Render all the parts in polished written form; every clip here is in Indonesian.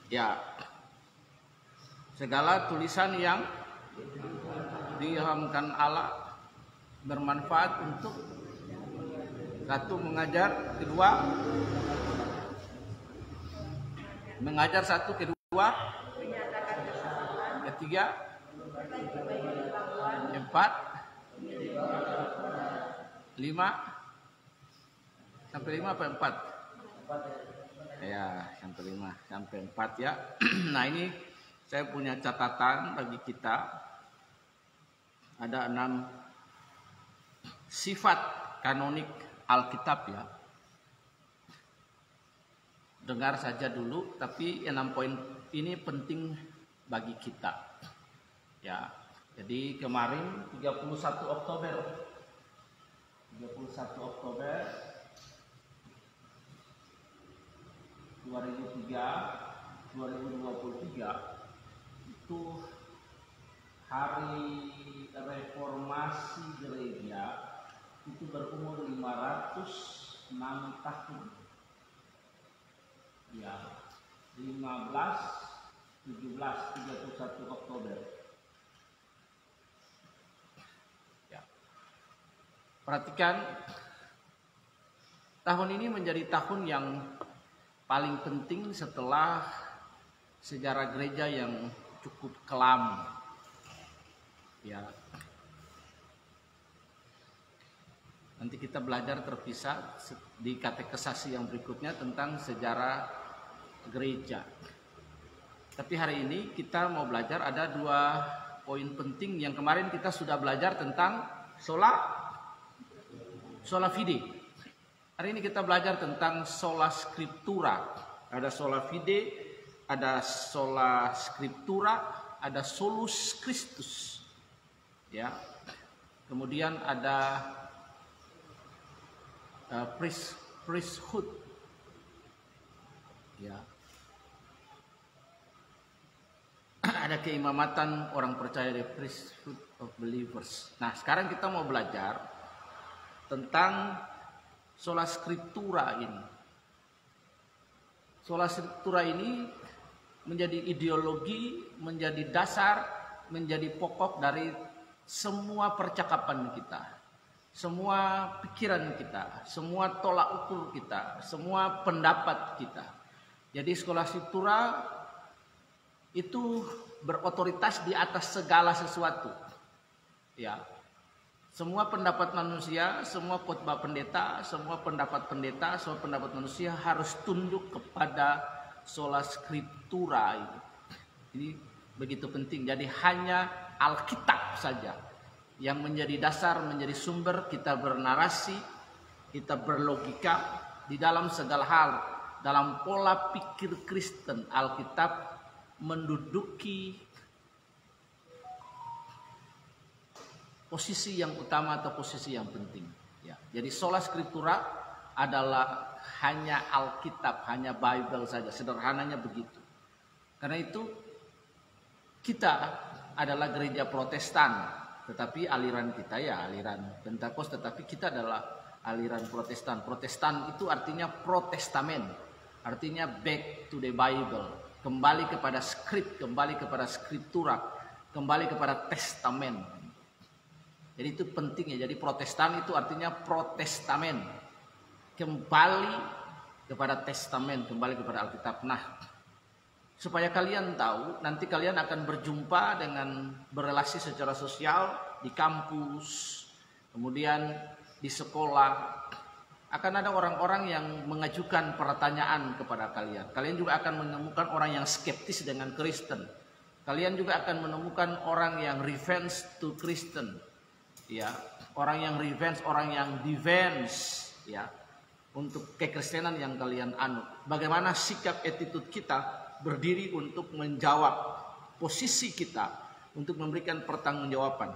Ya, segala tulisan yang diilhamkan Allah bermanfaat untuk satu mengajar, kedua mengajar, satu kedua ketiga empat lima sampai lima apa empat ya sampai lima sampai empat ya. Nah, ini saya punya catatan bagi kita, ada 6 sifat kanonik Alkitab ya. Dengar saja dulu, tapi 6 poin ini penting bagi kita ya. Jadi kemarin 31 Oktober 2023 itu hari reformasi gereja, itu berumur 506 tahun ya. 15, 17, 31 Oktober ya. Perhatikan, tahun ini menjadi tahun yang paling penting setelah sejarah gereja yang cukup kelam ya. Nanti kita belajar terpisah di katekesasi yang berikutnya tentang sejarah gereja. Tapi hari ini kita mau belajar ada 2 poin penting yang kemarin kita sudah belajar tentang sola fide. Hari ini kita belajar tentang sola scriptura. Ada sola fide, ada sola scriptura, ada solus Christus. Ya. Kemudian ada priesthood. Ya. Ada keimamatan orang percaya, di priesthood of believers. Nah, sekarang kita mau belajar tentang sola scriptura ini. Sola scriptura ini menjadi ideologi, menjadi dasar, menjadi pokok dari semua percakapan kita, semua pikiran kita, semua tolak ukur kita, semua pendapat kita. Jadi sola scriptura itu berotoritas di atas segala sesuatu. Ya. Semua pendapat manusia, semua khotbah pendeta, semua pendapat manusia harus tunduk kepada sola scriptura ini. Ini begitu penting. Jadi hanya Alkitab saja yang menjadi dasar, menjadi sumber kita bernarasi, kita berlogika di dalam segala hal. Dalam pola pikir Kristen, Alkitab menduduki posisi yang utama atau posisi yang penting ya. Jadi sola scriptura adalah hanya Alkitab, hanya Bible saja, sederhananya begitu. Karena itu kita adalah gereja Protestan, tetapi aliran kita ya aliran Pentakosta, tetapi kita adalah aliran Protestan. Protestan itu artinya protestamen, artinya back to the Bible, kembali kepada skrip, kembali kepada scriptura, kembali kepada testamen. Jadi itu penting ya. Jadi Protestan itu artinya protestamen, kembali kepada testamen, kembali kepada Alkitab. Nah, supaya kalian tahu, nanti kalian akan berjumpa dengan berelasi secara sosial di kampus, kemudian di sekolah, akan ada orang-orang yang mengajukan pertanyaan kepada kalian. Kalian juga akan menemukan orang yang skeptis dengan Kristen. Kalian juga akan menemukan orang yang revenge to Kristen. Ya, orang yang revenge, orang yang defense ya untuk kekristenan yang kalian anut. Bagaimana sikap attitude kita berdiri untuk menjawab posisi kita, untuk memberikan pertanggungjawaban.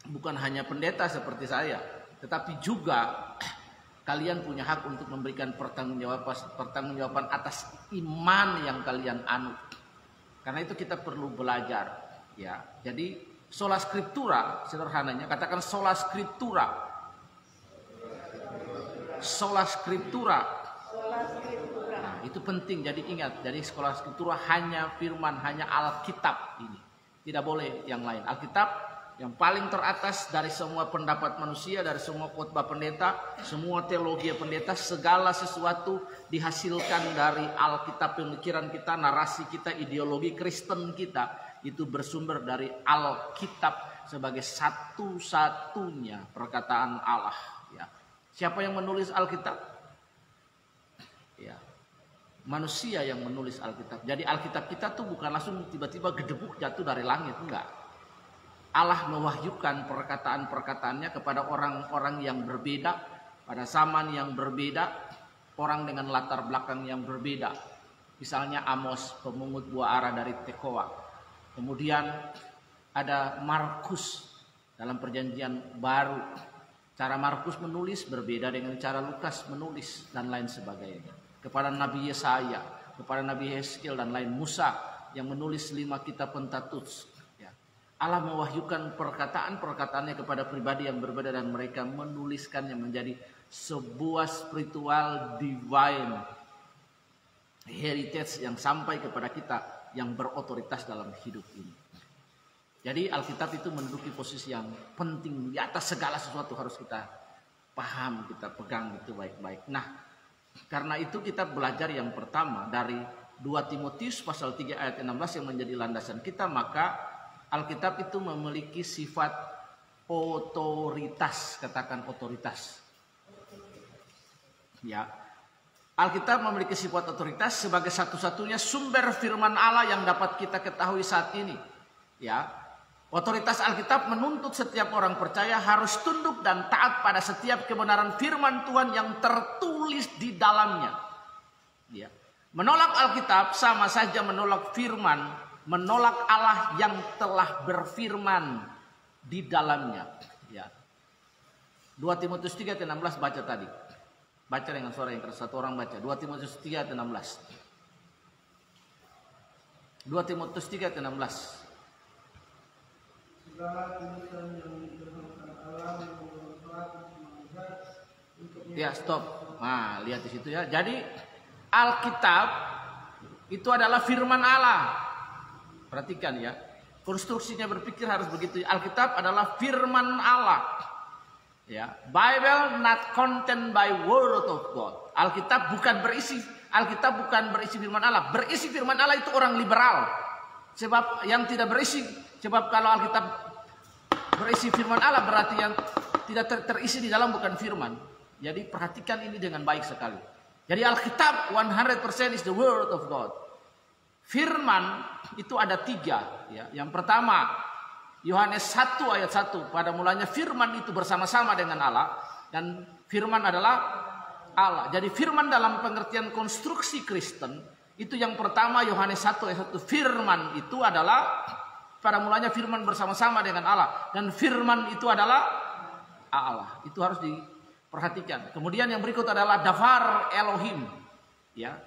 Bukan hanya pendeta seperti saya, tetapi juga kalian punya hak untuk memberikan pertanggungjawaban atas iman yang kalian anut. Karena itu kita perlu belajar ya. Jadi sola scriptura, sederhananya katakan sola scriptura. Sola scriptura. Nah, itu penting. Jadi ingat, jadi sekolah skriptura hanya firman, hanya Alkitab ini. Tidak boleh yang lain. Alkitab yang paling teratas dari semua pendapat manusia, dari semua khotbah pendeta, semua teologi pendeta, segala sesuatu dihasilkan dari Alkitab. Pemikiran kita, narasi kita, ideologi Kristen kita itu bersumber dari Alkitab sebagai satu-satunya perkataan Allah. Ya. Siapa yang menulis Alkitab? Ya, manusia yang menulis Alkitab. Jadi Alkitab kita tuh bukan langsung tiba-tiba gedebuk jatuh dari langit, enggak. Allah mewahyukan perkataan-perkataannya kepada orang-orang yang berbeda, pada zaman yang berbeda, orang dengan latar belakang yang berbeda. Misalnya Amos, pemungut buah ara dari Tekoa. Kemudian ada Markus dalam perjanjian baru. Cara Markus menulis berbeda dengan cara Lukas menulis dan lain sebagainya. Kepada Nabi Yesaya, kepada Nabi Hezkiel dan lain, Musa yang menulis 5 kitab Pentateuch. Ya. Allah mewahyukan perkataan-perkataannya kepada pribadi yang berbeda dan mereka menuliskannya menjadi sebuah spiritual divine heritage yang sampai kepada kita yang berotoritas dalam hidup ini. Jadi Alkitab itu menduduki posisi yang penting di atas segala sesuatu, harus kita paham, kita pegang itu baik-baik. Nah, karena itu kita belajar yang pertama dari 2 Timotius pasal 3 ayat 16 yang menjadi landasan kita, maka Alkitab itu memiliki sifat otoritas, katakan otoritas. Ya. Alkitab memiliki sifat otoritas sebagai satu-satunya sumber firman Allah yang dapat kita ketahui saat ini. Ya. Otoritas Alkitab menuntut setiap orang percaya harus tunduk dan taat pada setiap kebenaran firman Tuhan yang tertulis di dalamnya. Ya. Menolak Alkitab sama saja menolak firman, menolak Allah yang telah berfirman di dalamnya. Ya. 2 Timotius 3:16 baca tadi. Baca dengan suara yang keras, satu orang baca. 2 Timotius 3:16. 2 Timotius 3:16. Ya, stop. Nah, lihat di situ ya. Jadi Alkitab itu adalah firman Allah. Perhatikan ya. Konstruksinya berpikir harus begitu. Alkitab adalah firman Allah. Ya, Bible not content by word of God. Alkitab bukan berisi firman Allah. Berisi firman Allah itu orang liberal. Sebab yang tidak berisi, sebab kalau Alkitab berisi firman Allah berarti yang tidak terisi di dalam bukan firman. Jadi perhatikan ini dengan baik sekali. Jadi Alkitab 100% is the word of God. Firman itu ada 3. Ya. Yang pertama Yohanes 1 ayat 1. Pada mulanya firman itu bersama-sama dengan Allah. Dan firman adalah Allah. Jadi firman dalam pengertian konstruksi Kristen. Itu yang pertama Yohanes 1 ayat 1. Firman itu adalah pada mulanya firman bersama-sama dengan Allah. Dan firman itu adalah Allah. Itu harus diperhatikan. Kemudian yang berikut adalah Davar Elohim. Ya.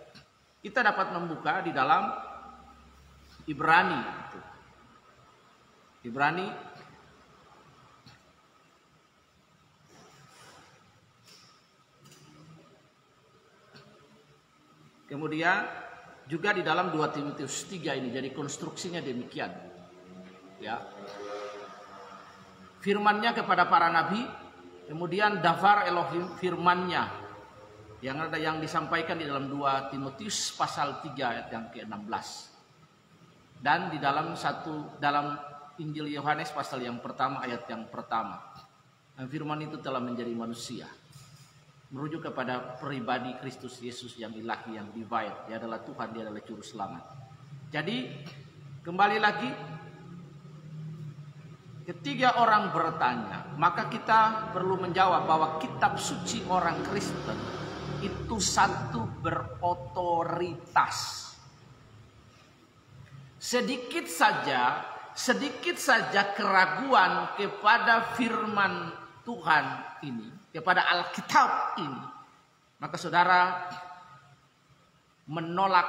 Kita dapat membuka di dalam Ibrani. Ibrani kemudian juga di dalam 2 Timotius 3 ini. Jadi konstruksinya demikian. Ya. Firmannya kepada para nabi, kemudian Davar Elohim firmannya yang disampaikan di dalam 2 Timotius pasal 3 ayat yang ke-16. Dan di dalam Injil Yohanes pasal yang pertama ayat yang pertama. Dan firman itu telah menjadi manusia. Merujuk kepada pribadi Kristus Yesus yang ilahi, yang divine. Dia adalah Tuhan, dia adalah juru selamat. Jadi kembali lagi, ketika orang bertanya, maka kita perlu menjawab bahwa kitab suci orang Kristen itu satu berotoritas. Sedikit saja keraguan kepada firman Tuhan ini, kepada Alkitab ini, maka saudara menolak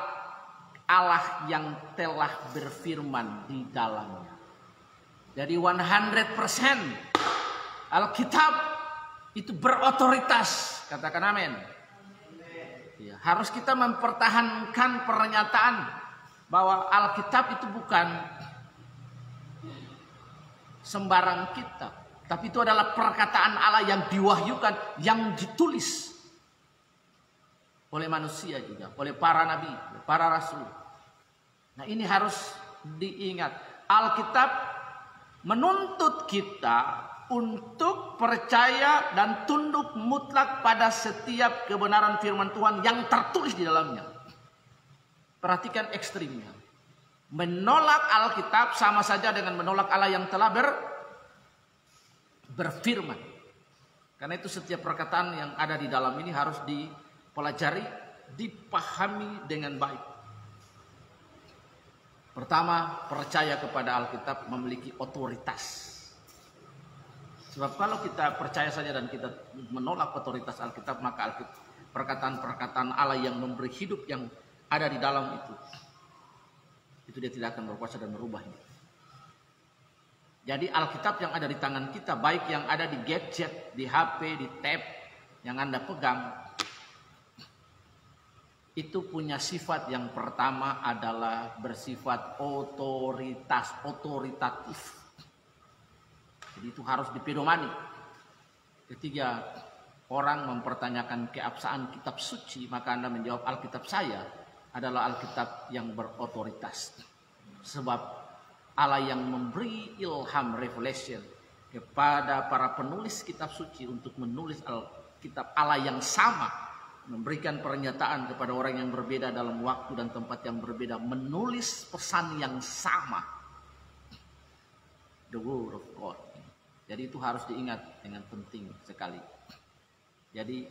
Allah yang telah berfirman di dalamnya. Jadi 100% Alkitab itu berotoritas. Katakan amin. Ya, harus kita mempertahankan pernyataan bahwa Alkitab itu bukan sembarang kitab, tapi itu adalah perkataan Allah yang diwahyukan, yang ditulis oleh manusia juga, oleh para nabi, para rasul. Nah, ini harus diingat. Alkitab menuntut kita untuk percaya dan tunduk mutlak pada setiap kebenaran firman Tuhan yang tertulis di dalamnya. Perhatikan ekstrimnya. Menolak Alkitab sama saja dengan menolak Allah yang telah berfirman. Karena itu setiap perkataan yang ada di dalam ini harus dipelajari, dipahami dengan baik. Pertama, percaya kepada Alkitab memiliki otoritas. Sebab kalau kita percaya saja dan kita menolak otoritas Alkitab, maka perkataan-perkataan Allah yang memberi hidup yang ada di dalam itu dia tidak akan berkuasa dan merubahnya. Jadi Alkitab yang ada di tangan kita, baik yang ada di gadget, di HP, di tab yang Anda pegang, itu punya sifat yang pertama adalah bersifat otoritatif. Jadi itu harus dipedomani. Ketika orang mempertanyakan keabsahan kitab suci, maka Anda menjawab Alkitab saya adalah Alkitab yang berotoritas. Sebab Allah yang memberi ilham revelation kepada para penulis kitab suci untuk menulis Alkitab Allah yang sama, memberikan pernyataan kepada orang yang berbeda dalam waktu dan tempat yang berbeda, menulis pesan yang sama, the word of God. Jadi itu harus diingat dengan penting sekali. Jadi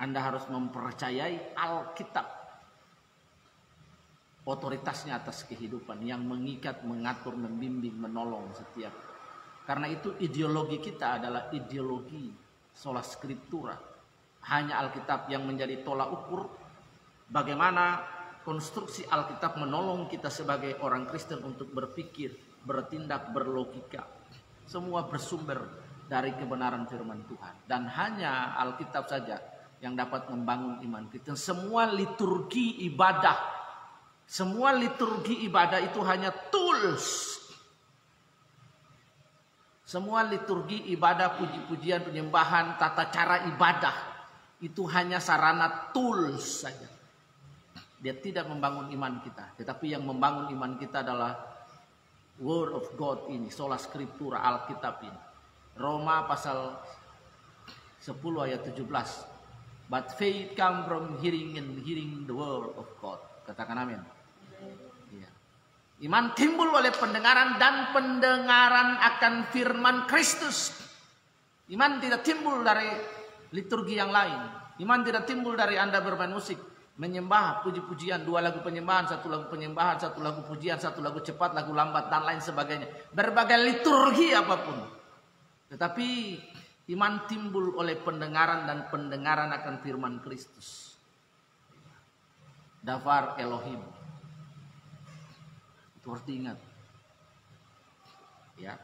Anda harus mempercayai Alkitab, otoritasnya atas kehidupan yang mengikat, mengatur, membimbing, menolong setiap. Karena itu ideologi kita adalah ideologi sola scriptura. Hanya Alkitab yang menjadi tolak ukur bagaimana konstruksi Alkitab menolong kita sebagai orang Kristen untuk berpikir, bertindak, berlogika. Semua bersumber dari kebenaran firman Tuhan. Dan hanya Alkitab saja yang dapat membangun iman kita. Semua liturgi ibadah itu hanya tools. Semua liturgi ibadah, puji-pujian, penyembahan, tata cara ibadah itu hanya sarana tools saja. Dia tidak membangun iman kita. Tetapi yang membangun iman kita adalah Word of God ini, sola scriptura, Alkitab ini. Roma pasal 10 ayat 17. But faith come from hearing and hearing the word of God. Katakan amin. Ya. Iman timbul oleh pendengaran dan pendengaran akan firman Kristus. Iman tidak timbul dari liturgi yang lain. Iman tidak timbul dari Anda bermain musik, menyembah, puji-pujian, 2 lagu penyembahan, 1 lagu penyembahan, 1 lagu pujian, 1 lagu cepat, lagu lambat, dan lain sebagainya. Berbagai liturgi apapun. Tetapi iman timbul oleh pendengaran dan pendengaran akan firman Kristus. Davar Elohim. Itu harus diingat. Ya.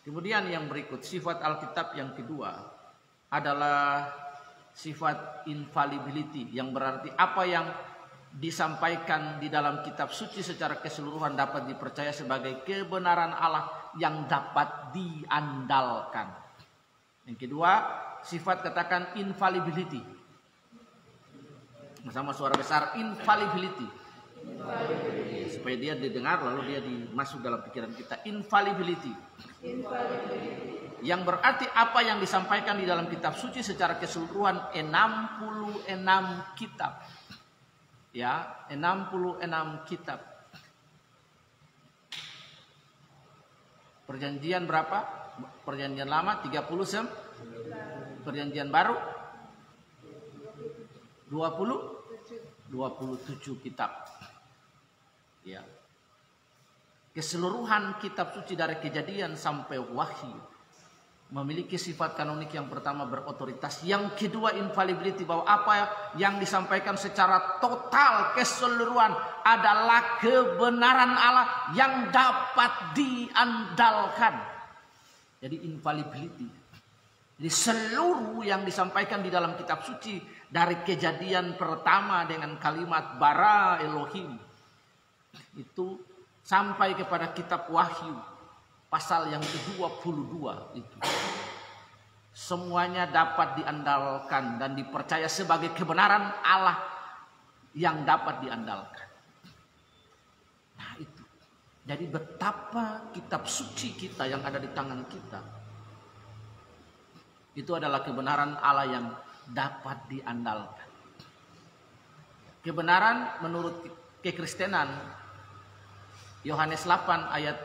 Kemudian yang berikut, sifat Alkitab yang kedua adalah sifat infallibility, yang berarti apa yang disampaikan di dalam kitab suci secara keseluruhan dapat dipercaya sebagai kebenaran Allah yang dapat diandalkan. Yang kedua, sifat katakan infallibility. Bersama suara besar, infallibility. Supaya dia didengar lalu dia masuk dalam pikiran kita. Infallibility. Yang berarti apa yang disampaikan di dalam kitab suci secara keseluruhan 66 kitab. Ya, 66 kitab. Perjanjian berapa? Perjanjian lama 30, perjanjian baru 27 kitab. Ya. Keseluruhan kitab suci dari Kejadian sampai Wahyu memiliki sifat kanonik. Yang pertama berotoritas, yang kedua infallibility, bahwa apa yang disampaikan secara total keseluruhan adalah kebenaran Allah yang dapat diandalkan. Jadi infallibility. Jadi seluruh yang disampaikan di dalam kitab suci dari Kejadian pertama dengan kalimat bara Elohim itu sampai kepada kitab Wahyu pasal yang ke-22 itu semuanya dapat diandalkan dan dipercaya sebagai kebenaran Allah yang dapat diandalkan. Nah itu. Jadi betapa kitab suci kita yang ada di tangan kita itu adalah kebenaran Allah yang dapat diandalkan. Kebenaran menurut kekristenan Yohanes 8 ayat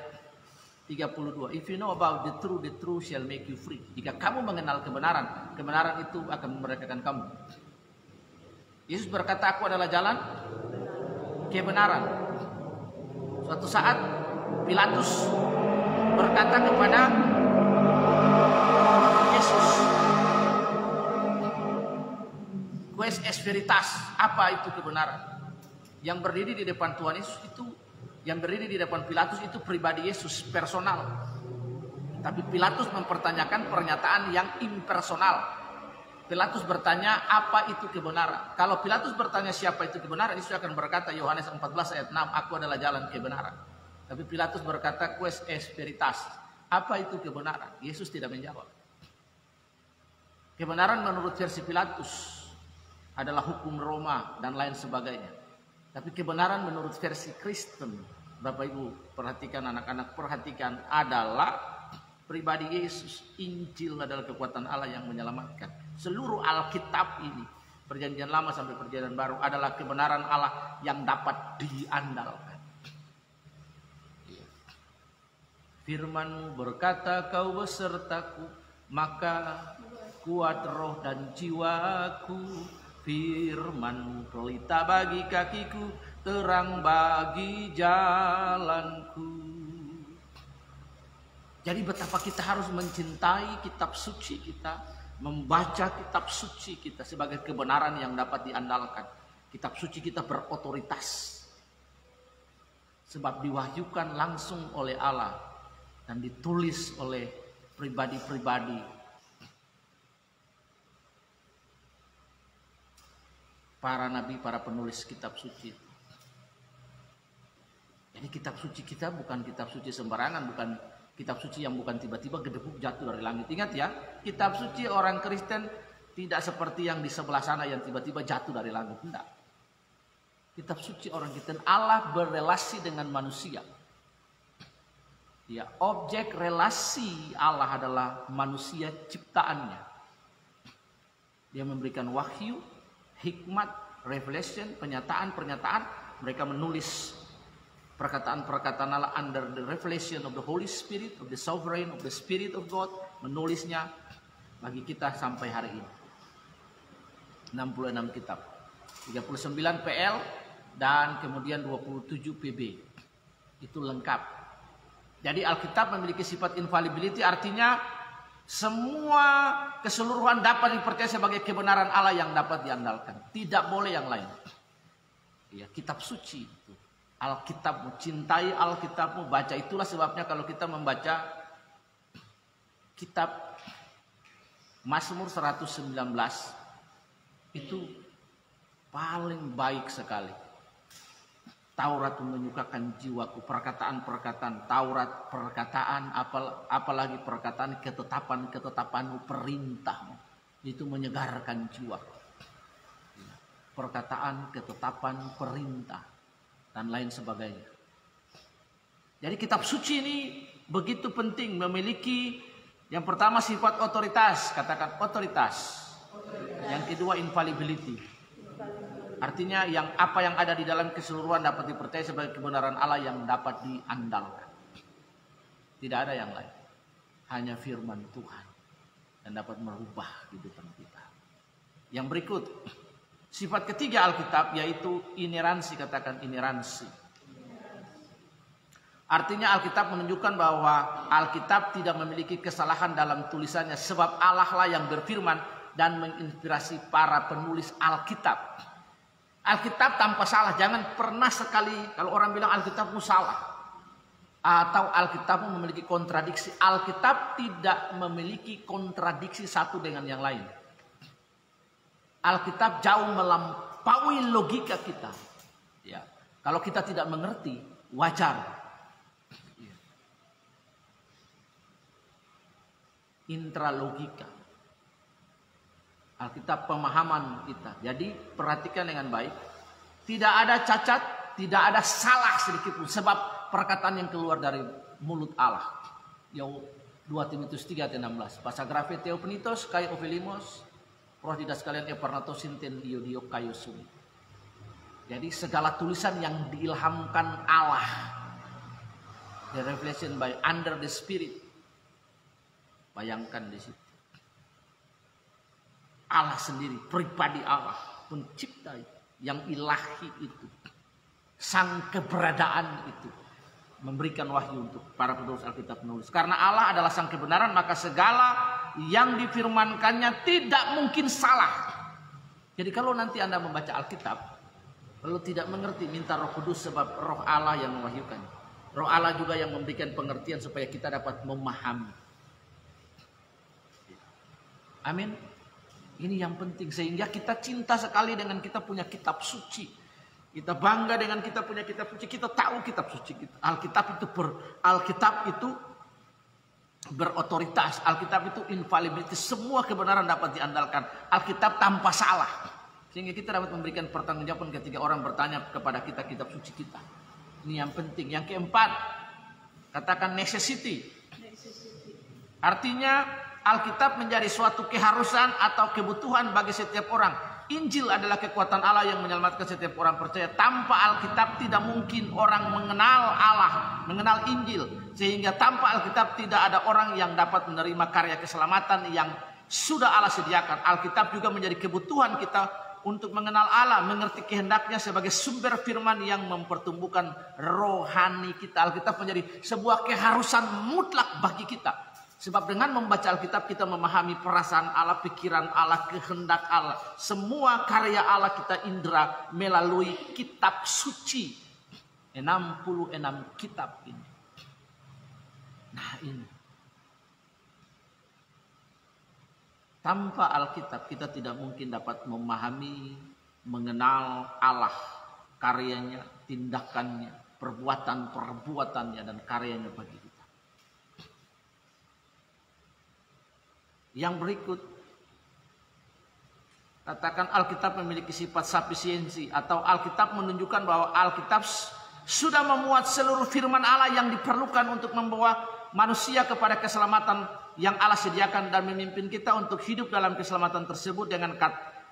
32. If you know about the truth shall make you free. Jika kamu mengenal kebenaran, kebenaran itu akan memerdekakan kamu. Yesus berkata, aku adalah jalan kebenaran. Suatu saat Pilatus berkata kepada Yesus, Quis est veritas, apa itu kebenaran? Yang berdiri di depan Tuhan Yesus itu, yang berdiri di depan Pilatus itu pribadi Yesus, personal. Tapi Pilatus mempertanyakan pernyataan yang impersonal. Pilatus bertanya, apa itu kebenaran? Kalau Pilatus bertanya siapa itu kebenaran, Yesus akan berkata, Yohanes 14 ayat 6, aku adalah jalan kebenaran. Tapi Pilatus berkata, Quis est veritas, apa itu kebenaran? Yesus tidak menjawab. Kebenaran menurut versi Pilatus adalah hukum Roma dan lain sebagainya. Tapi kebenaran menurut versi Kristen, Bapak Ibu perhatikan, anak-anak perhatikan, adalah pribadi Yesus. Injil adalah kekuatan Allah yang menyelamatkan. Seluruh Alkitab ini, perjanjian lama sampai perjanjian baru, adalah kebenaran Allah yang dapat diandalkan. Firman-Mu berkata, kau besertaku, maka kuat roh dan jiwaku. Firman-Mu pelita bagi kakiku, terang bagi jalanku. Jadi betapa kita harus mencintai kitab suci kita, membaca kitab suci kita sebagai kebenaran yang dapat diandalkan. Kitab suci kita berotoritas, sebab diwahyukan langsung oleh Allah dan ditulis oleh pribadi-pribadi para nabi, para penulis kitab suci. Jadi kitab suci kita bukan kitab suci sembarangan, bukan kitab suci yang bukan tiba-tiba gedebuk jatuh dari langit. Ingat ya, kitab suci orang Kristen tidak seperti yang di sebelah sana yang tiba-tiba jatuh dari langit. Tidak. Kitab suci orang Kristen, Allah berrelasi dengan manusia. Ya, objek relasi Allah adalah manusia ciptaannya. Dia memberikan wahyu, hikmat, revelation, pernyataan-pernyataan. Mereka menulis perkataan-perkataan Allah under the revelation of the Holy Spirit, of the sovereign, of the Spirit of God. Menulisnya bagi kita sampai hari ini. 66 kitab. 39 PL dan kemudian 27 PB. Itu lengkap. Jadi Alkitab memiliki sifat infallibility, artinya semua keseluruhan dapat dipercaya sebagai kebenaran Allah yang dapat diandalkan. Tidak boleh yang lain. Ya, kitab suci itu. Alkitabmu, cintai Alkitabmu, baca. Itulah sebabnya kalau kita membaca kitab Mazmur 119 itu paling baik sekali. Taurat menyukakan jiwaku, perkataan-perkataan Taurat, perkataan apalagi perkataan ketetapan-ketetapanmu, perintahmu, itu menyegarkan jiwaku. Perkataan, ketetapan, perintah dan lain sebagainya. Jadi kitab suci ini begitu penting, memiliki yang pertama sifat otoritas, katakan otoritas. Yang kedua infallibility. Artinya apa yang ada di dalam keseluruhan dapat dipercaya sebagai kebenaran Allah yang dapat diandalkan. Tidak ada yang lain. Hanya firman Tuhan yang dapat merubah kehidupan kita. Yang berikut, sifat ketiga Alkitab yaitu ineransi, katakan ineransi. Artinya Alkitab menunjukkan bahwa Alkitab tidak memiliki kesalahan dalam tulisannya, sebab Allah lah yang berfirman dan menginspirasi para penulis Alkitab. Alkitab tanpa salah. Jangan pernah sekali kalau orang bilang Alkitabmu salah. Atau Alkitab memiliki kontradiksi. Alkitab tidak memiliki kontradiksi satu dengan yang lain. Alkitab jauh melampaui logika kita. Ya. Kalau kita tidak mengerti, wajar. Ya. Intralogika. Alkitab pemahaman kita. Jadi perhatikan dengan baik. Tidak ada cacat, tidak ada salah sedikit pun. Sebab perkataan yang keluar dari mulut Allah. Yang 2 Timotius 3:16. Pasagrafe Theopenitos kai Ovelimos. Roh didas kalian eparnatosinten iodio kayo sumi. Jadi segala tulisan yang diilhamkan Allah. The revelation by under the Spirit. Bayangkan di situ. Allah sendiri, pribadi Allah, pencipta itu, yang ilahi itu, sang keberadaan itu, memberikan wahyu untuk para penulis Alkitab menulis. Karena Allah adalah sang kebenaran, maka segala yang difirmankannya tidak mungkin salah. Jadi kalau nanti Anda membaca Alkitab, lalu tidak mengerti, minta Roh Kudus, sebab Roh Allah yang mewahyukan. Roh Allah juga yang memberikan pengertian supaya kita dapat memahami. Amin. Ini yang penting, sehingga kita cinta sekali dengan kita punya kitab suci. Kita bangga dengan kita punya kitab suci. Kita tahu kitab suci kita. Alkitab itu berotoritas. Alkitab itu infallibility. Semua kebenaran dapat diandalkan. Alkitab tanpa salah. Sehingga kita dapat memberikan pertanggungjawaban ketika orang bertanya kepada kita kitab suci kita. Ini yang penting. Yang keempat, katakan necessity. Artinya Alkitab menjadi suatu keharusan atau kebutuhan bagi setiap orang. Injil adalah kekuatan Allah yang menyelamatkan setiap orang percaya. Tanpa Alkitab tidak mungkin orang mengenal Allah, mengenal Injil. Sehingga tanpa Alkitab tidak ada orang yang dapat menerima karya keselamatan yang sudah Allah sediakan. Alkitab juga menjadi kebutuhan kita untuk mengenal Allah, mengerti kehendaknya sebagai sumber firman yang mempertumbuhkan rohani kita. Alkitab menjadi sebuah keharusan mutlak bagi kita. Sebab dengan membaca Alkitab kita memahami perasaan Allah, pikiran Allah, kehendak Allah. Semua karya Allah kita indera melalui kitab suci. 66 kitab ini. Nah ini. Tanpa Alkitab kita tidak mungkin dapat memahami, mengenal Allah, karyanya, tindakannya, perbuatan-perbuatannya dan karyanya bagi kita. Yang berikut, katakan Alkitab memiliki sifat sufisiensi, atau Alkitab menunjukkan bahwa Alkitab sudah memuat seluruh firman Allah yang diperlukan untuk membawa manusia kepada keselamatan yang Allah sediakan dan memimpin kita untuk hidup dalam keselamatan tersebut.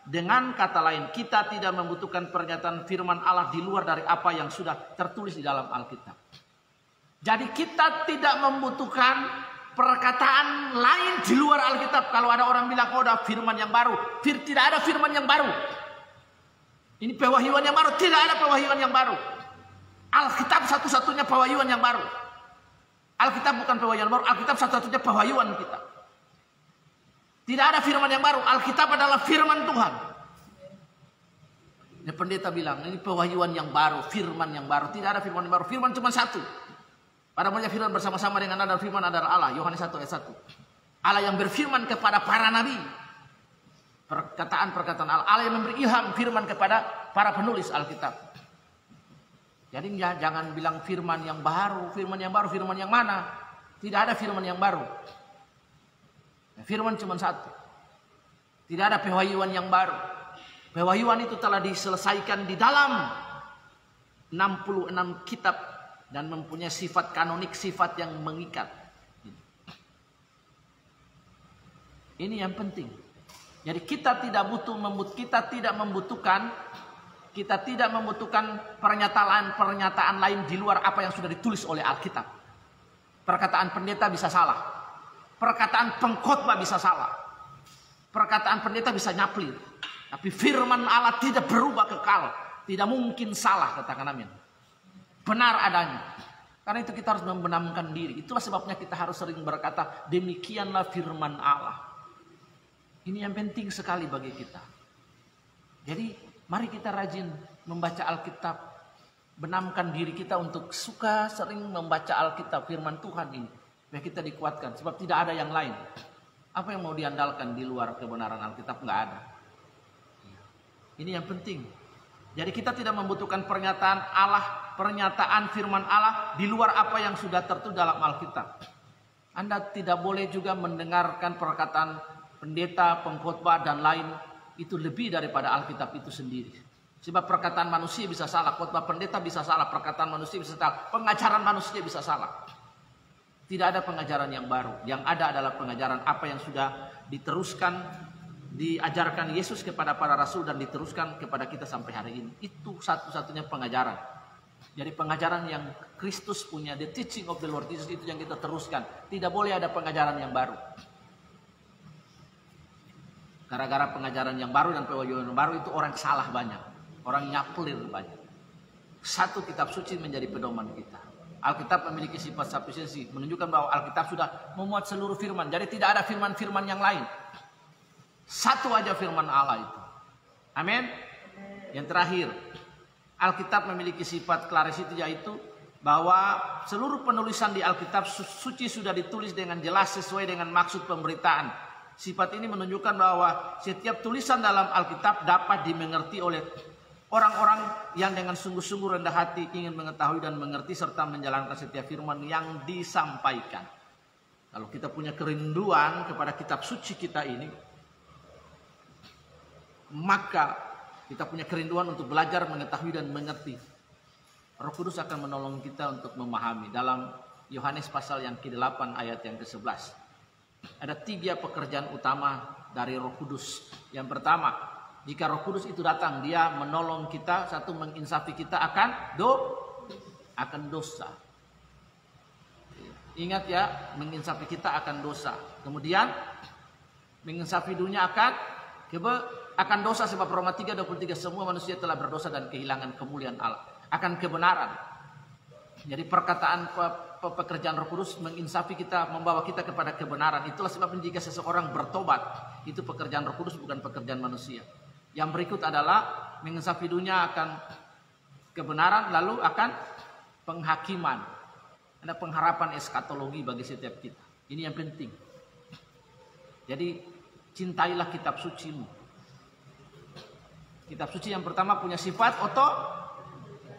Dengan kata lain, kita tidak membutuhkan pernyataan firman Allah di luar dari apa yang sudah tertulis di dalam Alkitab. Jadi kita tidak membutuhkan perkataan lain di luar Alkitab. Kalau ada orang bilang, oh ada firman yang baru. Tidak ada firman yang baru. Ini pewahyuan yang baru. Tidak ada pewahyuan yang baru. Alkitab satu-satunya pewahyuan yang baru. Alkitab bukan pewahyuan baru. Alkitab satu-satunya pewahyuan kita. Tidak ada firman yang baru. Alkitab adalah firman Tuhan. Ini pendeta bilang, ini pewahyuan yang baru, firman yang baru. Tidak ada firman yang baru. Firman cuma satu. Pada mulanya firman bersama-sama dengan Allah, firman adalah Allah. Yohanes 1 ayat 1. Allah yang berfirman kepada para nabi. Perkataan-perkataan Allah. Allah yang memberi ilham firman kepada para penulis Alkitab. Jadi jangan bilang firman yang baru. Firman yang baru, firman yang mana? Tidak ada firman yang baru. Firman cuma satu. Tidak ada pewahyuan yang baru. Pewahyuan itu telah diselesaikan di dalam 66 kitab. Dan mempunyai sifat kanonik, sifat yang mengikat. Ini yang penting. Jadi kita tidak membutuhkan pernyataan lain di luar apa yang sudah ditulis oleh Alkitab. Perkataan pendeta bisa salah. Perkataan pengkhotbah bisa salah. Perkataan pendeta bisa nyaplir. Tapi firman Allah tidak berubah kekal. Tidak mungkin salah, katakan amin. Benar adanya. Karena itu kita harus membenamkan diri. Itulah sebabnya kita harus sering berkata, demikianlah firman Allah. Ini yang penting sekali bagi kita. Jadi mari kita rajin membaca Alkitab. benamkan diri kita untuk suka sering membaca Alkitab, firman Tuhan ini. Supaya kita dikuatkan, sebab tidak ada yang lain. Apa yang mau diandalkan di luar kebenaran Alkitab? Nggak ada. Ini yang penting. Jadi kita tidak membutuhkan pernyataan Allah, pernyataan firman Allah di luar apa yang sudah tertulis dalam Alkitab. Anda tidak boleh juga mendengarkan perkataan pendeta, pengkhotbah dan lain, itu lebih daripada Alkitab itu sendiri. Sebab perkataan manusia bisa salah, khotbah pendeta bisa salah, perkataan manusia bisa salah, pengajaran manusia bisa salah. Tidak ada pengajaran yang baru. Yang ada adalah pengajaran apa yang sudah diteruskan, diajarkan Yesus kepada para rasul dan diteruskan kepada kita sampai hari ini. Itu satu-satunya pengajaran. Jadi pengajaran yang Kristus punya, the teaching of the Lord Jesus, itu yang kita teruskan. Tidak boleh ada pengajaran yang baru. Gara-gara pengajaran yang baru dan pewahyuan yang baru itu orang salah banyak. Orang nyaplir banyak. Satu kitab suci menjadi pedoman kita. Alkitab memiliki sifat sufisiensi, menunjukkan bahwa Alkitab sudah memuat seluruh firman. Jadi tidak ada firman-firman yang lain. Satu aja firman Allah itu. Amin. Yang terakhir, Alkitab memiliki sifat clarisity, yaitu bahwa seluruh penulisan di Alkitab suci sudah ditulis dengan jelas sesuai dengan maksud pemberitaan. Sifat ini menunjukkan bahwa setiap tulisan dalam Alkitab dapat dimengerti oleh orang-orang yang dengan sungguh-sungguh rendah hati ingin mengetahui dan mengerti serta menjalankan setiap firman yang disampaikan. Kalau kita punya kerinduan kepada kitab suci kita ini, maka kita punya kerinduan untuk belajar, mengetahui dan mengerti. Roh Kudus akan menolong kita untuk memahami. Dalam Yohanes pasal yang ke-8 ayat yang ke-11. Ada 3 pekerjaan utama dari Roh Kudus. Yang pertama, jika Roh Kudus itu datang, dia menolong kita, satu, menginsafi kita akan dosa. Ingat ya, menginsafi kita akan dosa. Kemudian menginsafi dunia akan dosa, sebab Roma 3:23 semua manusia telah berdosa dan kehilangan kemuliaan Allah. Akan kebenaran. Jadi perkataan pekerjaan Roh Kudus menginsafi kita, membawa kita kepada kebenaran. Itulah sebabnya jika seseorang bertobat, itu pekerjaan Roh Kudus, bukan pekerjaan manusia. Yang berikut adalah menginsafi dunia akan kebenaran, lalu akan penghakiman. Ada pengharapan eskatologi bagi setiap kita. Ini yang penting. Jadi cintailah kitab sucimu. Kitab suci yang pertama punya sifat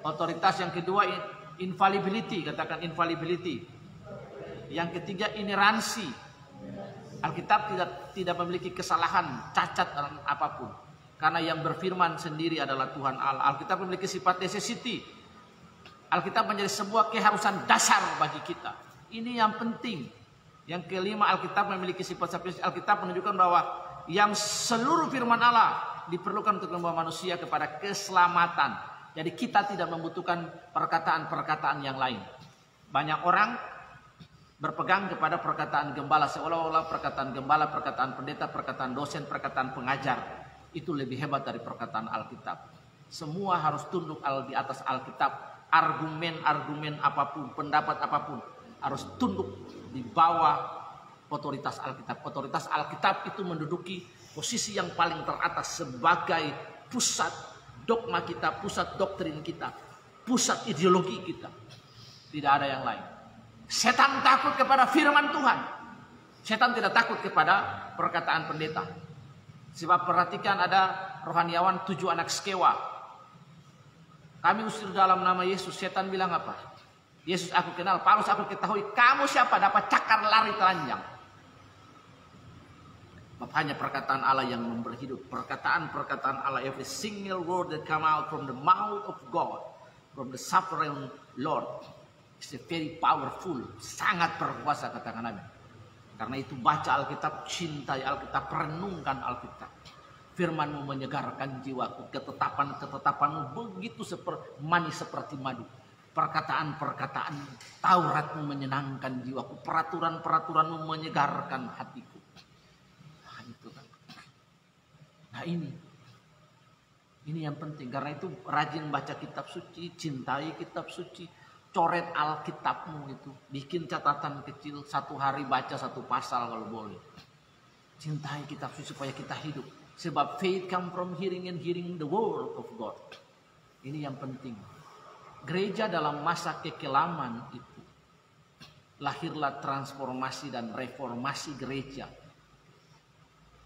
otoritas, yang kedua infallibility, katakan infallibility. Yang ketiga inerrancy. Alkitab tidak memiliki kesalahan, cacat dalam apapun. Karena yang berfirman sendiri adalah Tuhan Allah. Alkitab memiliki sifat necessity. Alkitab menjadi sebuah keharusan dasar bagi kita. Ini yang penting. Yang kelima, Alkitab memiliki sifat sufisiensi. Alkitab menunjukkan bahwa yang seluruh firman Allah diperlukan untuk membawa manusia kepada keselamatan. Jadi kita tidak membutuhkan perkataan-perkataan yang lain. Banyak orang berpegang kepada perkataan gembala, seolah-olah perkataan gembala, perkataan pendeta, perkataan dosen, perkataan pengajar itu lebih hebat dari perkataan Alkitab. Semua harus tunduk di atas Alkitab. Argumen-argumen apapun, pendapat apapun harus tunduk di bawah otoritas Alkitab. Otoritas Alkitab itu menduduki posisi yang paling teratas sebagai pusat dogma kita, pusat doktrin kita, pusat ideologi kita. Tidak ada yang lain. Setan takut kepada firman Tuhan. Setan tidak takut kepada perkataan pendeta. Sebab perhatikan, ada rohaniawan 7 anak Skewa. Kami usir dalam nama Yesus. Setan bilang apa? Yesus aku kenal, Paulus aku ketahui. Kamu siapa? Dapat cakar lari telanjang. Hanya perkataan Allah yang memberi hidup. Perkataan Allah, every single word that come out from the mouth of God, from the sovereign Lord, is very powerful. Sangat berkuasa, katakan Nabi. Karena itu baca Alkitab, cintai Alkitab, renungkan Alkitab. Firman-Mu menyegarkan jiwaku, ketetapan-ketetapan-Mu begitu manis seperti madu. Perkataan-perkataan Taurat-Mu menyenangkan jiwaku, peraturan-peraturan-Mu menyegarkan hatiku. Nah, itu kan. Nah ini yang penting. Karena itu rajin baca kitab suci, cintai kitab suci. Coret Alkitabmu itu, bikin catatan kecil, 1 hari baca 1 pasal kalau boleh. Cintai kitab suci supaya kita hidup. Sebab faith come from hearing and hearing the word of God. Ini yang penting. gereja dalam masa kekelaman itu lahirlah transformasi dan reformasi gereja.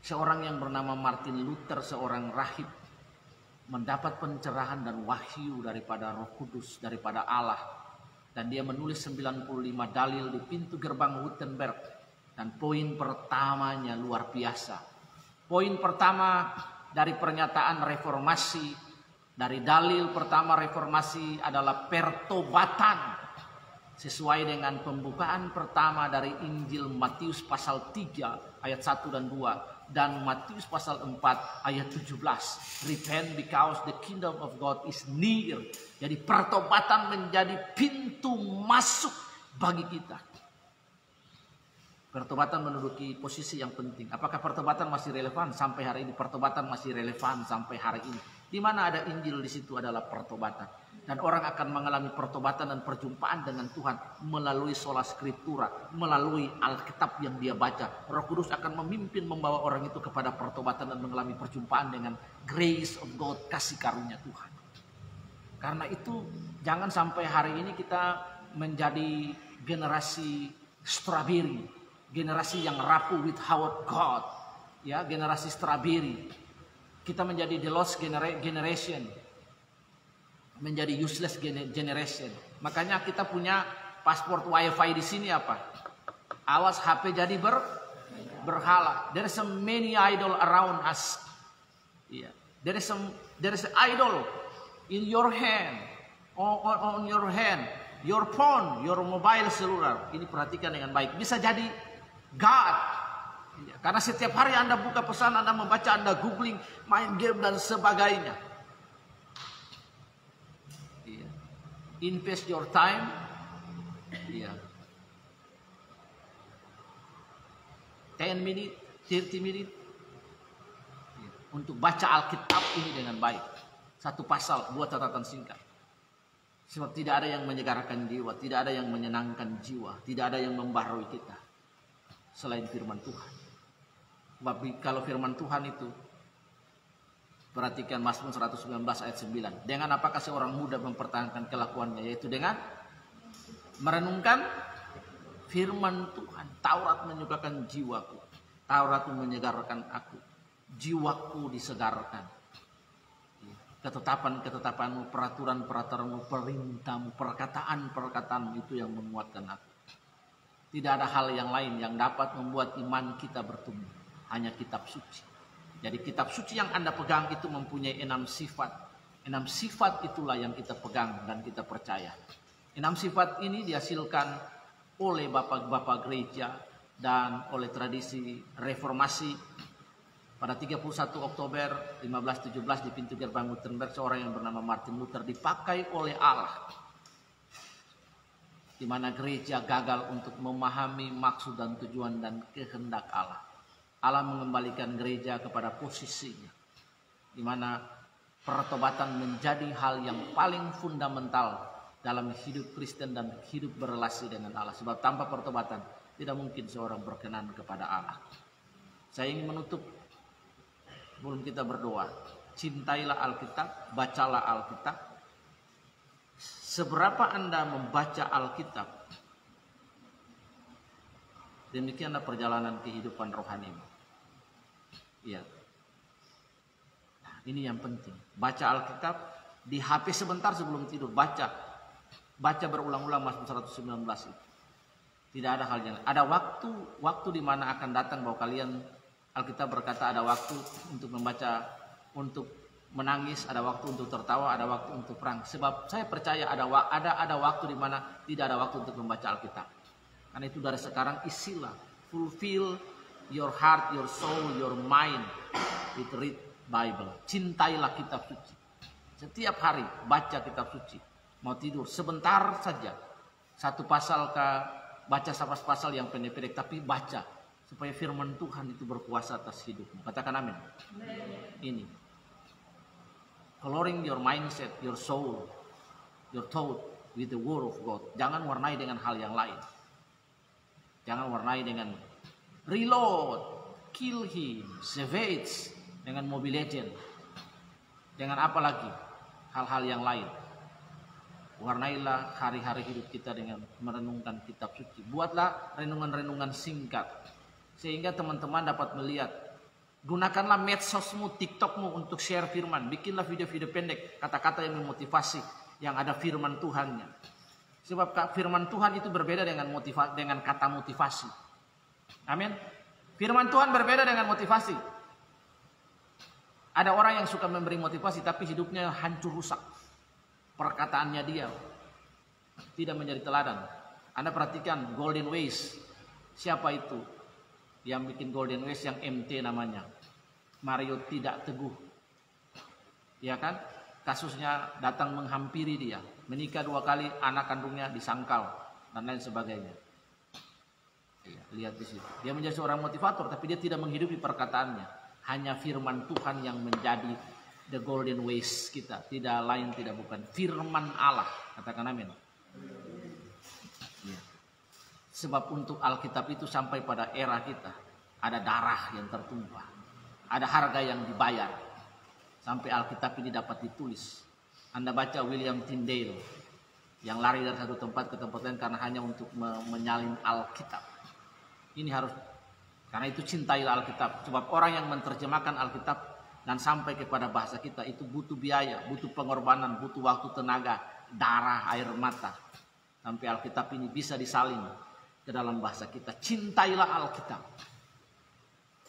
Seorang yang bernama Martin Luther, seorang rahib, mendapat pencerahan dan wahyu daripada Roh Kudus, daripada Allah. Dan dia menulis 95 dalil di pintu gerbang Wittenberg. Dan poin pertamanya luar biasa. Poin pertama dari pernyataan reformasi, dari dalil pertama reformasi adalah pertobatan. Sesuai dengan pembukaan pertama dari Injil Matius pasal 3 ayat 1 dan 2. Dan Matius pasal 4 ayat 17. Repent because the kingdom of God is near. Jadi pertobatan menjadi pintu masuk bagi kita. Pertobatan menduduki posisi yang penting. Apakah pertobatan masih relevan sampai hari ini? Pertobatan masih relevan sampai hari ini. Di mana ada Injil, di situ adalah pertobatan. Dan orang akan mengalami pertobatan dan perjumpaan dengan Tuhan melalui sola scriptura, melalui Alkitab yang dia baca. Roh Kudus akan memimpin membawa orang itu kepada pertobatan dan mengalami perjumpaan dengan grace of God, kasih karunia Tuhan. Karena itu jangan sampai hari ini kita menjadi generasi strawberry, generasi yang rapuh without God, ya, generasi strawberry. Kita menjadi the lost generation, menjadi useless generation. Makanya kita punya paspor wifi di sini apa? Awas HP jadi berhala. There is so many idol around us. Yeah. There is an idol in your hand, on your hand, your phone, your mobile cellular. Ini perhatikan dengan baik. Bisa jadi God. Karena setiap hari Anda buka pesan, Anda membaca, Anda googling, main game dan sebagainya. Invest your time, 10 minutes, 30 minutes, untuk baca Alkitab ini dengan baik. Satu pasal, buat catatan singkat. Sebab tidak ada yang menyegarkan jiwa, tidak ada yang menyenangkan jiwa, tidak ada yang membaharui kita selain firman Tuhan. Sebab kalau firman Tuhan itu, perhatikan Mazmur 119 ayat 9. Dengan apakah seorang muda mempertahankan kelakuannya? Yaitu dengan merenungkan firman Tuhan. Taurat menyukakan jiwaku. Taurat menyegarkan aku. Jiwaku disegarkan. Ketetapan-ketetapanmu, peraturan-peraturanmu, perintahmu, perkataan-perkataanmu itu yang menguatkan aku. Tidak ada hal yang lain yang dapat membuat iman kita bertumbuh. Hanya kitab suci. Jadi kitab suci yang Anda pegang itu mempunyai 6 sifat. 6 sifat itulah yang kita pegang dan kita percaya. 6 sifat ini dihasilkan oleh bapak-bapak gereja dan oleh tradisi reformasi. Pada 31 Oktober 1517 di pintu gerbang Wittenberg, seorang yang bernama Martin Luther dipakai oleh Allah. Di mana gereja gagal untuk memahami maksud dan tujuan dan kehendak Allah. Allah mengembalikan gereja kepada posisinya, di mana pertobatan menjadi hal yang paling fundamental dalam hidup Kristen dan hidup berelasi dengan Allah. Sebab tanpa pertobatan tidak mungkin seorang berkenan kepada Allah. Saya ingin menutup sebelum kita berdoa. Cintailah Alkitab, bacalah Alkitab. Seberapa Anda membaca Alkitab, demikianlah perjalanan kehidupan rohanimu. Ya. Nah, ini yang penting. Baca Alkitab di HP sebentar sebelum tidur. Baca berulang-ulang Mazmur 119 itu. Tidak ada hal yang ada waktu di mana akan datang bahwa kalian, Alkitab berkata ada waktu untuk membaca, untuk menangis, ada waktu untuk tertawa, ada waktu untuk perang. Sebab saya percaya ada waktu di mana tidak ada waktu untuk membaca Alkitab. Karena itu dari sekarang isilah, fulfill your heart, your soul, your mind with read Bible. Cintailah kitab suci. Setiap hari baca kitab suci. Mau tidur sebentar saja. Satu pasal baca sama pasal yang pendek-pendek, tapi baca supaya firman Tuhan itu berkuasa atas hidupmu. Katakan amin. Ini coloring your mindset, your soul, your thought with the word of God. Jangan warnai dengan hal yang lain. Jangan warnai dengan reload, kill him, savage, dengan Mobile Legend, dengan apa lagi, hal-hal yang lain. Warnailah hari-hari hidup kita dengan merenungkan kitab suci. Buatlah renungan-renungan singkat. Sehingga teman-teman dapat melihat. Gunakanlah medsosmu, TikTokmu untuk share firman. Bikinlah video-video pendek, kata-kata yang memotivasi, yang ada firman Tuhannya. Sebab firman Tuhan itu berbeda dengan kata motivasi. Amin. Firman Tuhan berbeda dengan motivasi. Ada orang yang suka memberi motivasi tapi hidupnya hancur rusak. Perkataannya dia tidak menjadi teladan. Anda perhatikan Golden Ways. Siapa itu yang bikin Golden Ways, yang MT namanya? Mario Tidak Teguh. Ya kan? Kasusnya datang menghampiri dia. Menikah 2 kali, anak kandungnya disangkal dan lain sebagainya. Ya, lihat di situ. Dia menjadi seorang motivator tapi dia tidak menghidupi perkataannya. Hanya firman Tuhan yang menjadi the golden ways kita, tidak lain tidak bukan firman Allah. Katakan amin. Ya. Sebab untuk Alkitab itu sampai pada era kita ada darah yang tertumpah, ada harga yang dibayar sampai Alkitab ini dapat ditulis. Anda baca William Tyndale yang lari dari satu tempat ke tempat lain karena hanya untuk menyalin Alkitab. Ini harus, karena itu cintailah Alkitab. Sebab orang yang menerjemahkan Alkitab dan sampai kepada bahasa kita itu butuh biaya, butuh pengorbanan, butuh waktu, tenaga, darah, air mata. Sampai Alkitab ini bisa disalin ke dalam bahasa kita. Cintailah Alkitab.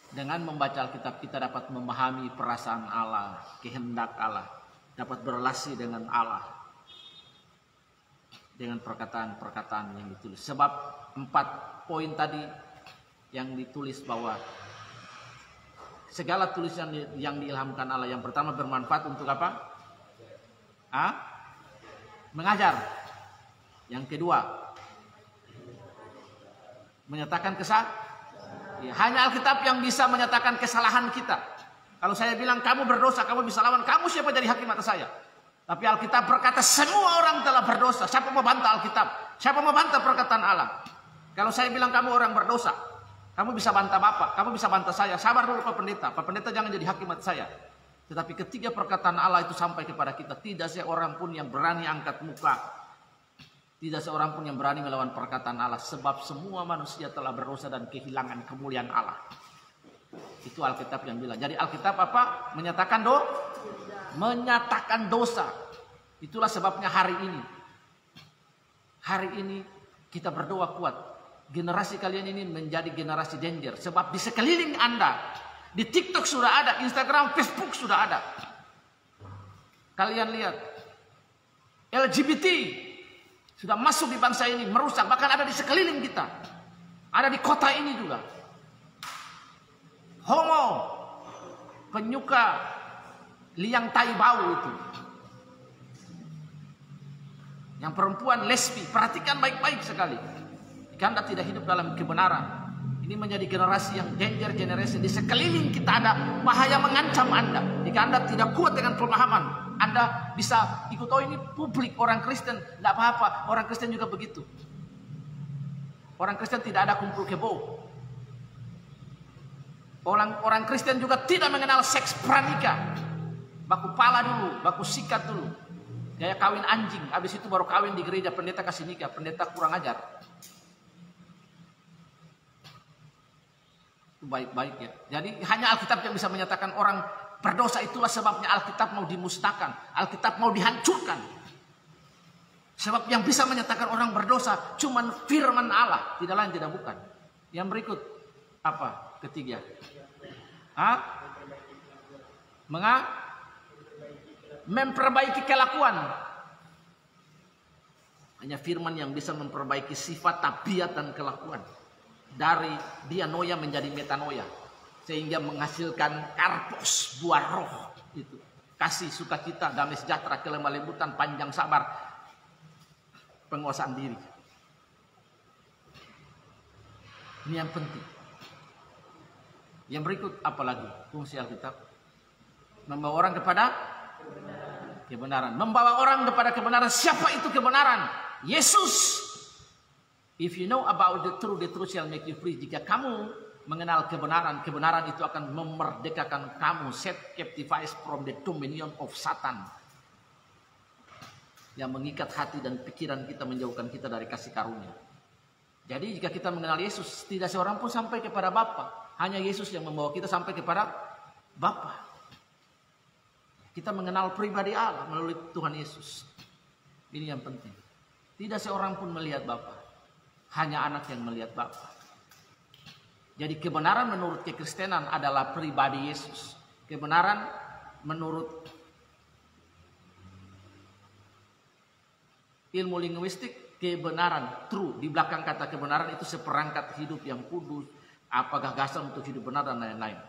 Dengan membaca Alkitab kita dapat memahami perasaan Allah, kehendak Allah. Dapat berelasi dengan Allah. Dengan perkataan-perkataan yang ditulis. Sebab 4 poin tadi yang ditulis bahwa segala tulisan yang diilhamkan Allah, yang pertama bermanfaat untuk apa? Mengajar. Yang kedua, menyatakan ya, hanya Alkitab yang bisa menyatakan kesalahan kita. Kalau saya bilang kamu berdosa, kamu bisa lawan, kamu siapa jadi hakim atas saya? Tapi Alkitab berkata semua orang telah berdosa. Siapa mau bantah Alkitab? Siapa mau bantah perkataan Allah? Kalau saya bilang kamu orang berdosa, kamu bisa bantah Bapak, kamu bisa bantah saya. Sabar dulu Pak Pendeta. Pak Pendeta jangan jadi hakim atas saya. Tetapi ketika perkataan Allah itu sampai kepada kita, tidak seorang pun yang berani angkat muka. Tidak seorang pun yang berani melawan perkataan Allah. Sebab semua manusia telah berdosa dan kehilangan kemuliaan Allah. Itu Alkitab yang bilang. Jadi Alkitab apa? Menyatakan dosa. Itulah sebabnya hari ini kita berdoa kuat. Generasi kalian ini menjadi generasi danger. Sebab di sekeliling Anda, di TikTok sudah ada, Instagram, Facebook sudah ada. Kalian lihat, LGBT sudah masuk di bangsa ini, merusak. Bahkan ada di sekeliling kita. Ada di kota ini juga. Homo, penyuka liang tai bau itu. Yang perempuan lesbi, perhatikan baik-baik sekali. Jika Anda tidak hidup dalam kebenaran, ini menjadi generasi yang danger generation. Di sekeliling kita ada bahaya mengancam Anda. Jika Anda tidak kuat dengan pemahaman, Anda bisa ikut, oh ini publik orang Kristen, tidak apa-apa. Orang Kristen juga begitu. Orang Kristen tidak ada kumpul kebo. Orang Kristen juga tidak mengenal seks pranikah. Baku pala dulu, baku sikat dulu. Kayak kawin anjing, habis itu baru kawin di gereja, pendeta kasih nikah, pendeta kurang ajar. Itu baik-baik ya. Jadi hanya Alkitab yang bisa menyatakan orang berdosa. Itulah sebabnya Alkitab mau dimusnahkan, Alkitab mau dihancurkan. Sebab yang bisa menyatakan orang berdosa cuman firman Allah, tidak lain tidak bukan. Yang berikut apa? Ketiga. Memperbaiki kelakuan. Hanya firman yang bisa memperbaiki sifat, tabiat dan kelakuan. Dari dianoia menjadi metanoia. Sehingga menghasilkan karpos, buah roh. Itu. Kasih, sukacita, damai sejahtera, kelemah lembutan, panjang sabar. Penguasaan diri. Ini yang penting. Yang berikut apalagi fungsi Alkitab? Membawa orang kepada kebenaran. Membawa orang kepada kebenaran. Siapa itu kebenaran? Yesus. If you know about the truth shall make you free. Jika kamu mengenal kebenaran, kebenaran itu akan memerdekakan kamu. Set captives from the dominion of Satan. yang mengikat hati dan pikiran kita, menjauhkan kita dari kasih karunia. Jadi jika kita mengenal Yesus, tidak seorang pun sampai kepada Bapa. Hanya Yesus yang membawa kita sampai kepada Bapa. Kita mengenal pribadi Allah melalui Tuhan Yesus. Ini yang penting. Tidak seorang pun melihat Bapa. Hanya anak yang melihat Bapa. Jadi kebenaran menurut kekristenan adalah pribadi Yesus. Kebenaran menurut ilmu linguistik, kebenaran, true. Di belakang kata kebenaran itu seperangkat hidup yang kudus, apa gagasan untuk hidup benar dan lain-lain.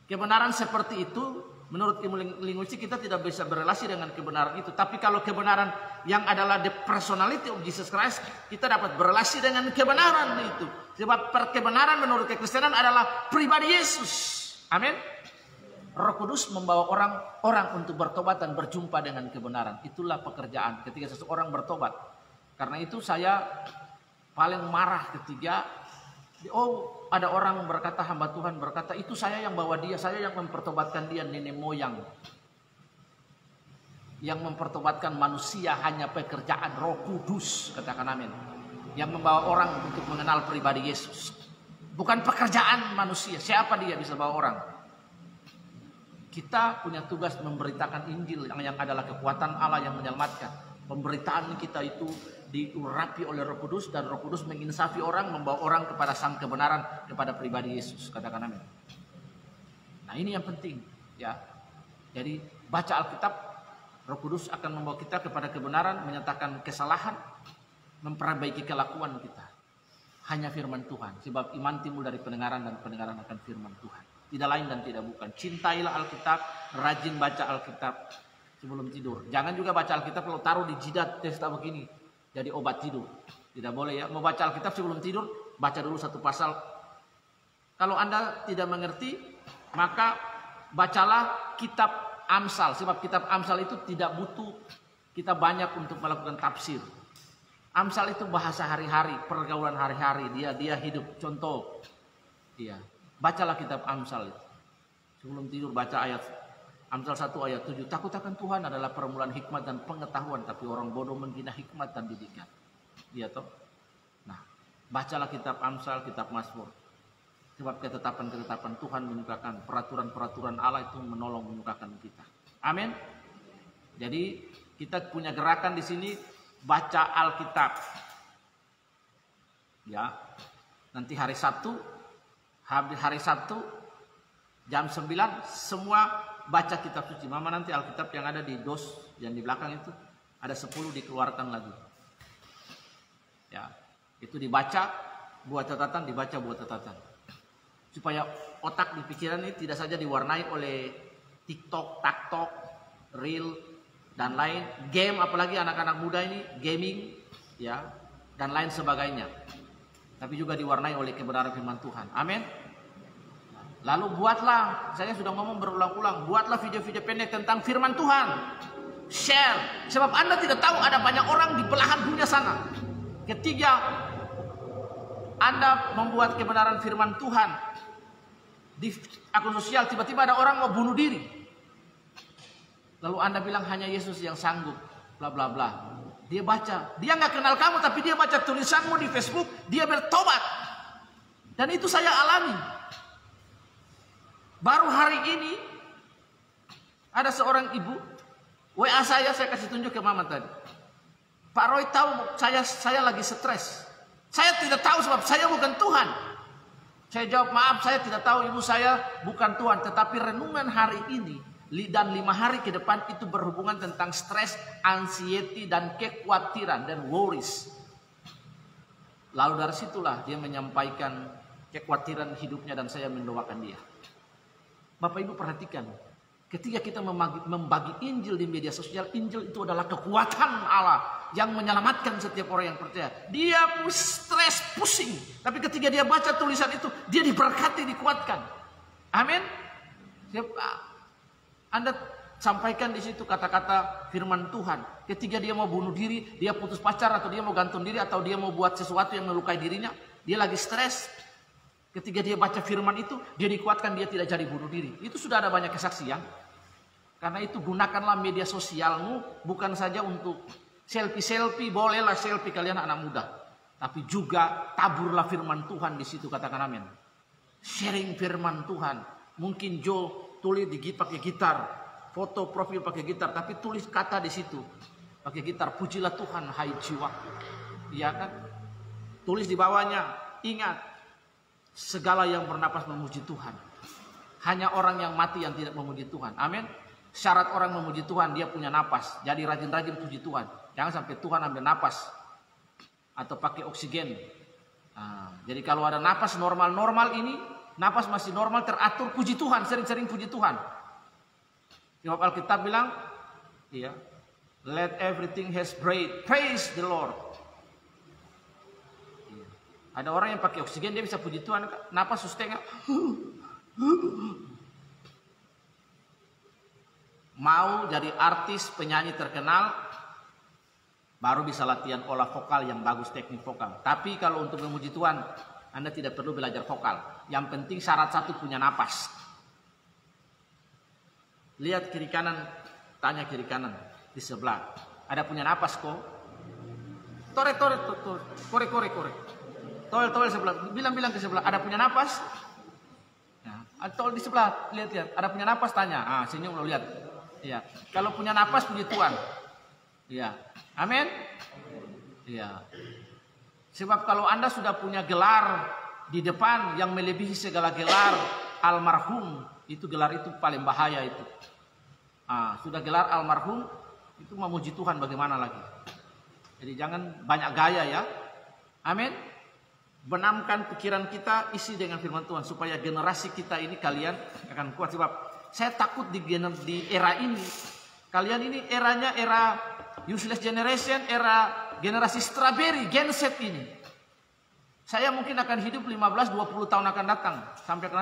Kebenaran seperti itu, menurut ilmu linguistik kita tidak bisa berelasi dengan kebenaran itu. Tapi kalau kebenaran yang adalah the personality of Jesus Christ, kita dapat berelasi dengan kebenaran itu. Sebab kebenaran menurut kekristenan adalah pribadi Yesus. Amin. Roh Kudus membawa orang untuk bertobat dan berjumpa dengan kebenaran. Itulah pekerjaan ketika seseorang bertobat. Karena itu saya paling marah ketika ada orang berkata, hamba Tuhan berkata, itu saya yang bawa dia, saya yang mempertobatkan dia, nenek moyang. Yang mempertobatkan manusia hanya pekerjaan Roh Kudus, katakan amin. Yang membawa orang untuk mengenal pribadi Yesus. Bukan pekerjaan manusia, siapa dia bisa bawa orang. Kita punya tugas memberitakan Injil yang adalah kekuatan Allah yang menyelamatkan. Pemberitaan kita itu diurapi oleh Roh Kudus dan Roh Kudus menginsafi orang, membawa orang kepada sang kebenaran, kepada pribadi Yesus. Katakan amin. Nah, ini yang penting, ya. Jadi baca Alkitab, Roh Kudus akan membawa kita kepada kebenaran, menyatakan kesalahan, memperbaiki kelakuan kita. Hanya firman Tuhan, sebab iman timbul dari pendengaran dan pendengaran akan firman Tuhan. Tidak lain dan tidak bukan. Cintailah Alkitab, rajin baca Alkitab sebelum tidur. Jangan juga baca Alkitab kalau taruh di jidat testa begini, jadi obat tidur. Tidak boleh ya. Mau baca Alkitab sebelum tidur, baca dulu satu pasal. Kalau Anda tidak mengerti, maka bacalah kitab Amsal. Sebab kitab Amsal itu tidak butuh kita banyak untuk melakukan tafsir. Amsal itu bahasa hari-hari, pergaulan hari-hari. Dia hidup. Contoh, iya. Bacalah kitab Amsal itu. Sebelum tidur baca ayat Amsal 1 ayat 7. Takut akan Tuhan adalah permulaan hikmat dan pengetahuan, tapi orang bodoh menghina hikmat dan didikan. Iya toh? Nah, bacalah kitab Amsal, kitab Mazmur. Sebab ketetapan-ketetapan Tuhan menyukakan, peraturan-peraturan Allah itu menolong menyukakan kita. Amin. Jadi kita punya gerakan di sini baca Alkitab. Ya. Nanti hari Sabtu jam 9 semua baca kitab suci. Mama nanti Alkitab yang ada di dos yang di belakang itu ada 10 dikeluarkan lagi. Ya, itu dibaca, buat catatan, dibaca, buat catatan. Supaya otak di pikiran ini tidak saja diwarnai oleh TikTok, TikTok, Reel dan lain, game, apalagi anak-anak muda ini gaming, ya, dan lain sebagainya. Tapi juga diwarnai oleh kebenaran firman Tuhan. Amin. Lalu buatlah, saya sudah ngomong berulang-ulang, buatlah video-video pendek tentang firman Tuhan. Share. Sebab Anda tidak tahu ada banyak orang di belahan dunia sana. Ketiga, Anda membuat kebenaran firman Tuhan di akun sosial, tiba-tiba ada orang mau bunuh diri. Lalu Anda bilang hanya Yesus yang sanggup, bla bla bla. Dia baca, dia nggak kenal kamu, tapi dia baca tulisanmu di Facebook, dia bertobat. Dan itu saya alami. Baru hari ini ada seorang ibu WA saya kasih tunjuk ke mama tadi. Pak Roy tahu saya lagi stres. Saya tidak tahu sebab saya bukan Tuhan. Saya jawab, maaf saya tidak tahu, ibu saya bukan Tuhan. Tetapi renungan hari ini dan 5 hari ke depan itu berhubungan tentang stres, anxiety, dan kekhawatiran dan worries. Lalu dari situlah dia menyampaikan kekhawatiran hidupnya dan saya mendoakan dia. Bapak Ibu perhatikan, ketika kita membagi Injil di media sosial, Injil itu adalah kekuatan Allah yang menyelamatkan setiap orang yang percaya. Dia stres, pusing, tapi ketika dia baca tulisan itu, dia diberkati, dikuatkan. Amin. Anda sampaikan di situ kata-kata firman Tuhan. Ketika dia mau bunuh diri, dia putus pacar, atau dia mau gantung diri, atau dia mau buat sesuatu yang melukai dirinya, dia lagi stres. Ketika dia baca firman itu, dia dikuatkan, dia tidak jadi bunuh diri. Itu sudah ada banyak kesaksian. Karena itu gunakanlah media sosialmu bukan saja untuk Selfie bolehlah selfie kalian anak muda. Tapi juga taburlah firman Tuhan di situ, katakan amin. Sharing firman Tuhan. Mungkin Joe tulis pakai gitar, foto profil pakai gitar, tapi tulis kata di situ pakai gitar, pujilah Tuhan hai jiwaku. Iya kan? Tulis di bawahnya, ingat, segala yang bernapas memuji Tuhan. Hanya orang yang mati yang tidak memuji Tuhan. Amin. Syarat orang memuji Tuhan, dia punya napas. Jadi rajin-rajin puji Tuhan. Jangan sampai Tuhan ambil napas atau pakai oksigen. Nah, jadi kalau ada napas normal-normal ini, napas masih normal, teratur, puji Tuhan, sering-sering puji Tuhan. Sebab Alkitab bilang, iya, let everything has breath, praise the Lord. Iya. Ada orang yang pakai oksigen, dia bisa puji Tuhan, napas sustain. Mau jadi artis, penyanyi terkenal, baru bisa latihan olah vokal yang bagus, teknik vokal. Tapi kalau untuk memuji Tuhan, Anda tidak perlu belajar vokal. Yang penting syarat satu, punya napas. Lihat kiri kanan, tanya kiri kanan di sebelah. Ada punya napas kok? Tore. Kore. Tol sebelah. Bilang ke sebelah, ada punya napas? Ya. Atau di sebelah, lihat. Ada punya napas, tanya. Senyum lo lihat. Ya. Kalau punya napas, puji Tuhan. Ya. Amin. Ya. Sebab kalau Anda sudah punya gelar di depan yang melebihi segala gelar almarhum, itu gelar itu paling bahaya itu. Sudah gelar almarhum, itu memuji Tuhan bagaimana lagi. Jadi jangan banyak gaya ya. Amin. Benamkan pikiran kita, isi dengan firman Tuhan supaya generasi kita ini kalian akan kuat. Sebab saya takut di era ini, kalian ini eranya era useless generation, era generasi strawberry, Gen Z ini. Saya mungkin akan hidup 15-20 tahun akan datang. Sampai ke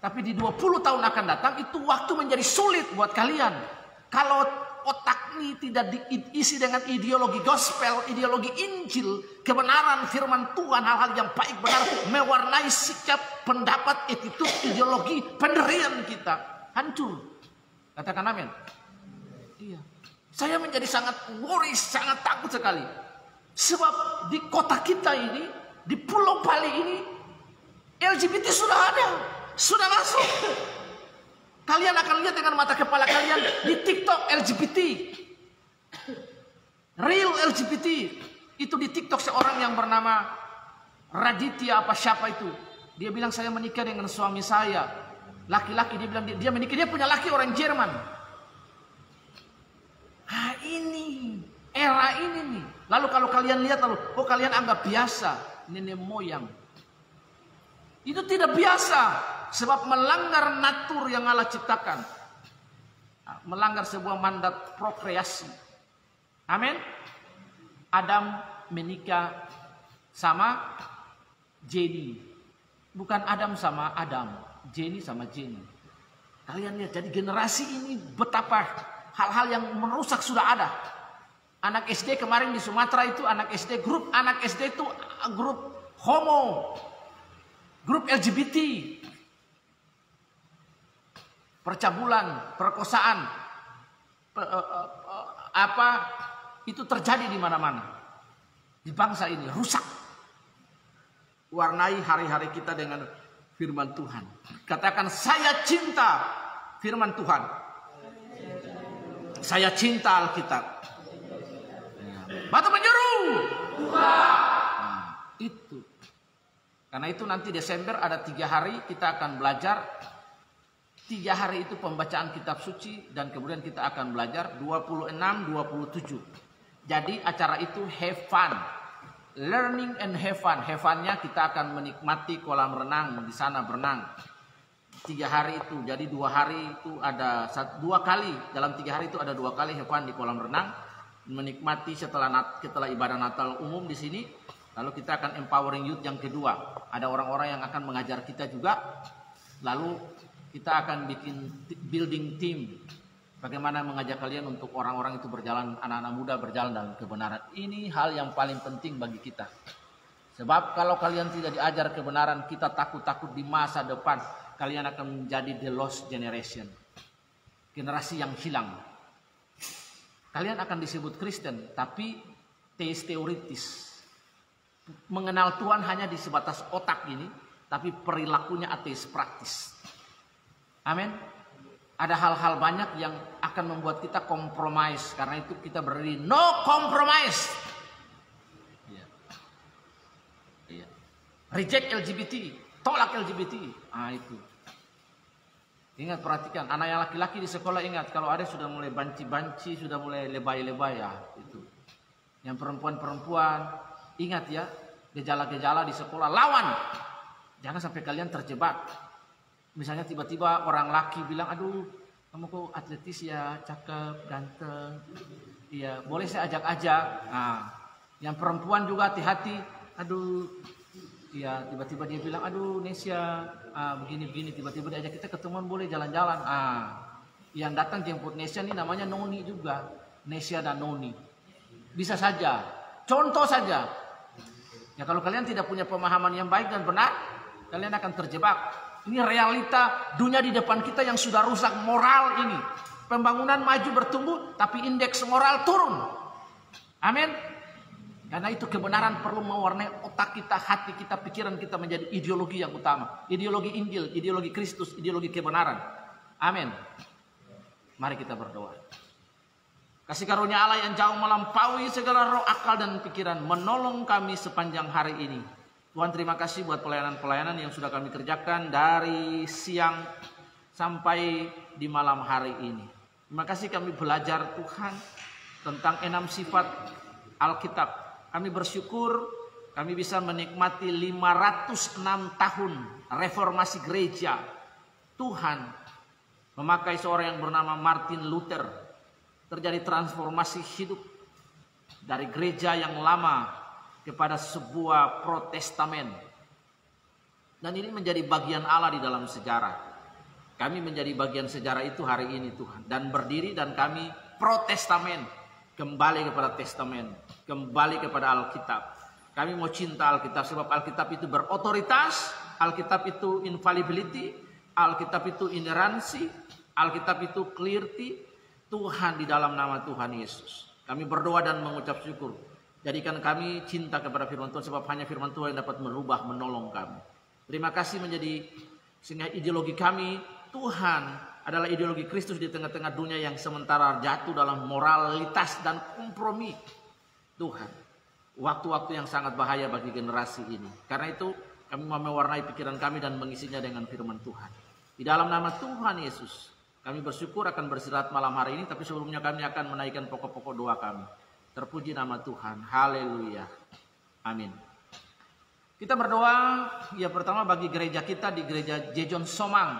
tapi di 20 tahun akan datang, itu waktu menjadi sulit buat kalian. Kalau otak ini tidak diisi dengan ideologi gospel, ideologi Injil, kebenaran firman Tuhan, hal-hal yang baik benar, mewarnai sikap, pendapat, attitude, ideologi, pendirian kita. Hancur. Katakan amin. Iya. Saya menjadi sangat worry, sangat takut sekali. Sebab di kota kita ini, di Pulau Bali ini, LGBT sudah ada, sudah masuk. Kalian akan lihat dengan mata kepala kalian di TikTok LGBT. Real LGBT. Itu di TikTok seorang yang bernama Raditya apa siapa itu. Dia bilang saya menikah dengan suami saya. Laki-laki, dia bilang dia menikah, dia punya laki orang Jerman. Ini era ini nih. Lalu kalau kalian lihat kalian anggap biasa nenek moyang. Itu tidak biasa, sebab melanggar natur yang Allah ciptakan. Melanggar sebuah mandat prokreasi. Amin. Adam menikah sama Jenny. Bukan Adam sama Adam, Jenny sama Jenny. Kalian lihat, jadi generasi ini betapa hal-hal yang merusak sudah ada. Anak SD kemarin di Sumatera itu, anak SD itu grup homo, grup LGBT, percabulan, perkosaan, itu terjadi di mana-mana. Di bangsa ini rusak. Warnai hari-hari kita dengan firman Tuhan. Katakan, saya cinta firman Tuhan. Saya cinta Alkitab. Batu penjuru. Itu. Karena itu nanti Desember ada 3 hari kita akan belajar. 3 hari itu pembacaan kitab suci. Dan kemudian kita akan belajar 26, 27. Jadi acara itu have fun. Learning and have fun. Have fun-nya kita akan menikmati kolam renang. Di sana berenang. 3 hari itu. Jadi 2 hari itu ada 2 kali. Dalam 3 hari itu ada 2 kali have fun di kolam renang. Menikmati setelah ibadah Natal umum di sini. Lalu kita akan empowering youth yang kedua. Ada orang-orang yang akan mengajar kita juga. Lalu kita akan bikin building team. Bagaimana mengajak kalian untuk orang-orang itu berjalan, anak-anak muda berjalan dalam kebenaran. Ini hal yang paling penting bagi kita. Sebab kalau kalian tidak diajar kebenaran, kita takut-takut di masa depan kalian akan menjadi the lost generation. Generasi yang hilang. Kalian akan disebut Kristen, tapi teis teoritis. Mengenal Tuhan hanya di sebatas otak ini, tapi perilakunya ateis praktis. Amin. Ada hal-hal banyak yang akan membuat kita compromise. Karena itu kita berdiri no compromise. Iya. Iya. Reject LGBT, tolak LGBT. Itu. Ingat, perhatikan, anak yang laki-laki di sekolah ingat, kalau ada sudah mulai banci-banci, sudah mulai lebay-lebay ya, itu. Yang perempuan-perempuan, ingat ya, gejala-gejala di sekolah, lawan. Jangan sampai kalian terjebak. Misalnya tiba-tiba orang laki bilang, aduh kamu kok atletis ya, cakep, ganteng. Iya, boleh saya ajak-ajak. Nah, yang perempuan juga hati-hati. Aduh, iya, tiba-tiba dia bilang, aduh Nesya, begini-begini. Tiba-tiba diajak kita ketemuan, boleh jalan-jalan. Yang datang jemput Nesya ini namanya Noni juga. Nesya dan Noni. Bisa saja. Contoh saja. Ya kalau kalian tidak punya pemahaman yang baik dan benar, kalian akan terjebak. Ini realita dunia di depan kita yang sudah rusak moral ini. Pembangunan maju bertumbuh, tapi indeks moral turun. Amin. Karena itu kebenaran perlu mewarnai otak kita, hati kita, pikiran kita menjadi ideologi yang utama. Ideologi Injil, ideologi Kristus, ideologi kebenaran. Amin. Mari kita berdoa. Kasih karunia Allah yang jauh melampaui segala roh, akal dan pikiran, menolong kami sepanjang hari ini. Tuhan, terima kasih buat pelayanan-pelayanan yang sudah kami kerjakan dari siang sampai di malam hari ini. Terima kasih kami belajar Tuhan tentang 6 sifat Alkitab. Kami bersyukur kami bisa menikmati 506 tahun reformasi gereja. Tuhan memakai seorang yang bernama Martin Luther. Terjadi transformasi hidup dari gereja yang lama kepada sebuah protestamen. Dan ini menjadi bagian Allah di dalam sejarah. Kami menjadi bagian sejarah itu hari ini Tuhan. Dan berdiri dan kami protestamen. Kembali kepada testamen. Kembali kepada Alkitab. Kami mau cinta Alkitab sebab Alkitab itu berotoritas. Alkitab itu infallibility. Alkitab itu ineransi. Alkitab itu clarity. Tuhan, di dalam nama Tuhan Yesus. Kami berdoa dan mengucap syukur. Jadikan kami cinta kepada firman Tuhan sebab hanya firman Tuhan yang dapat merubah, menolong kami. Terima kasih menjadi sehingga ideologi kami Tuhan adalah ideologi Kristus di tengah-tengah dunia yang sementara jatuh dalam moralitas dan kompromi. Tuhan, waktu-waktu yang sangat bahaya bagi generasi ini. Karena itu kami mau mewarnai pikiran kami dan mengisinya dengan firman Tuhan. Di dalam nama Tuhan Yesus, kami bersyukur akan beristirahat malam hari ini. Tapi sebelumnya kami akan menaikkan pokok-pokok doa kami. Terpuji nama Tuhan. Haleluya. Amin. Kita berdoa ya pertama bagi gereja kita di gereja Jejon Somang.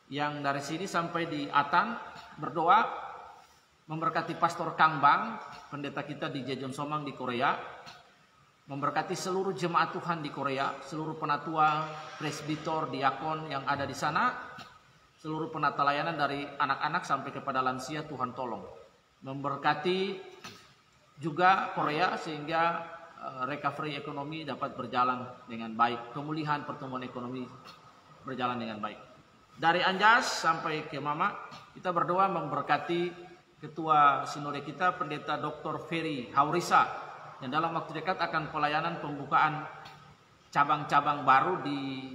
Yang dari sini sampai di Atan. Berdoa memberkati Pastor Kang Bang, pendeta kita di Jejon Somang di Korea. Memberkati seluruh jemaat Tuhan di Korea. Seluruh penatua, presbitor, diakon yang ada di sana. Seluruh penata layanan dari anak-anak sampai kepada lansia, Tuhan tolong. Memberkati juga Korea sehingga recovery ekonomi dapat berjalan dengan baik. Pemulihan pertumbuhan ekonomi berjalan dengan baik. Dari Anjas sampai ke Mama, kita berdoa memberkati Ketua Sinode kita, Pendeta Dr. Ferry Haurisa. Yang dalam waktu dekat akan pelayanan pembukaan cabang-cabang baru di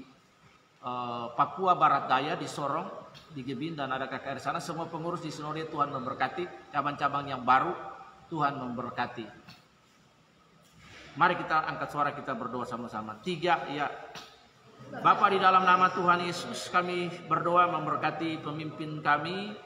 Papua Barat Daya, di Sorong, di Gebin, dan ada KKR sana. Semua pengurus di Sinode Tuhan memberkati cabang-cabang yang baru. Tuhan memberkati. Mari kita angkat suara, kita berdoa sama-sama. 3, ya. Bapa, di dalam nama Tuhan Yesus kami berdoa memberkati pemimpin kami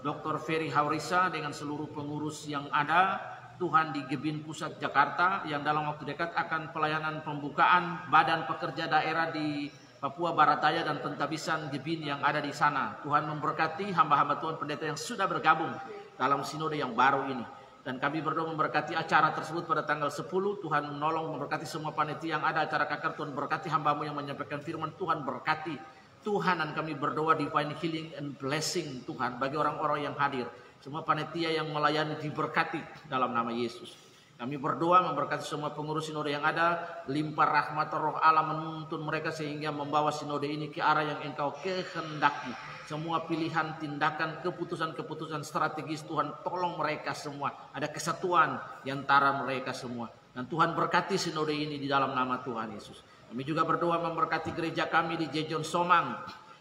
Dr. Ferry Haurisa dengan seluruh pengurus yang ada Tuhan di Gebin Pusat Jakarta yang dalam waktu dekat akan pelayanan pembukaan badan pekerja daerah di Papua Barat Daya dan Pentabisan Gebin yang ada di sana. Tuhan memberkati hamba-hamba Tuhan pendeta yang sudah bergabung dalam sinode yang baru ini. Dan kami berdoa memberkati acara tersebut pada tanggal 10. Tuhan menolong memberkati semua panitia yang ada acara KKR. Tuhan berkati hamba-Mu yang menyampaikan firman. Tuhan berkati Tuhan, dan kami berdoa divine healing and blessing Tuhan bagi orang-orang yang hadir. Semua panitia yang melayani diberkati dalam nama Yesus. Kami berdoa memberkati semua pengurus sinode yang ada, limpah rahmat roh Allah menuntun mereka sehingga membawa sinode ini ke arah yang Engkau kehendaki. Semua pilihan, tindakan, keputusan-keputusan strategis Tuhan tolong mereka semua. Ada kesatuan di antara mereka semua. Dan Tuhan berkati sinode ini di dalam nama Tuhan Yesus. Kami juga berdoa memberkati gereja kami di Jejon Somang.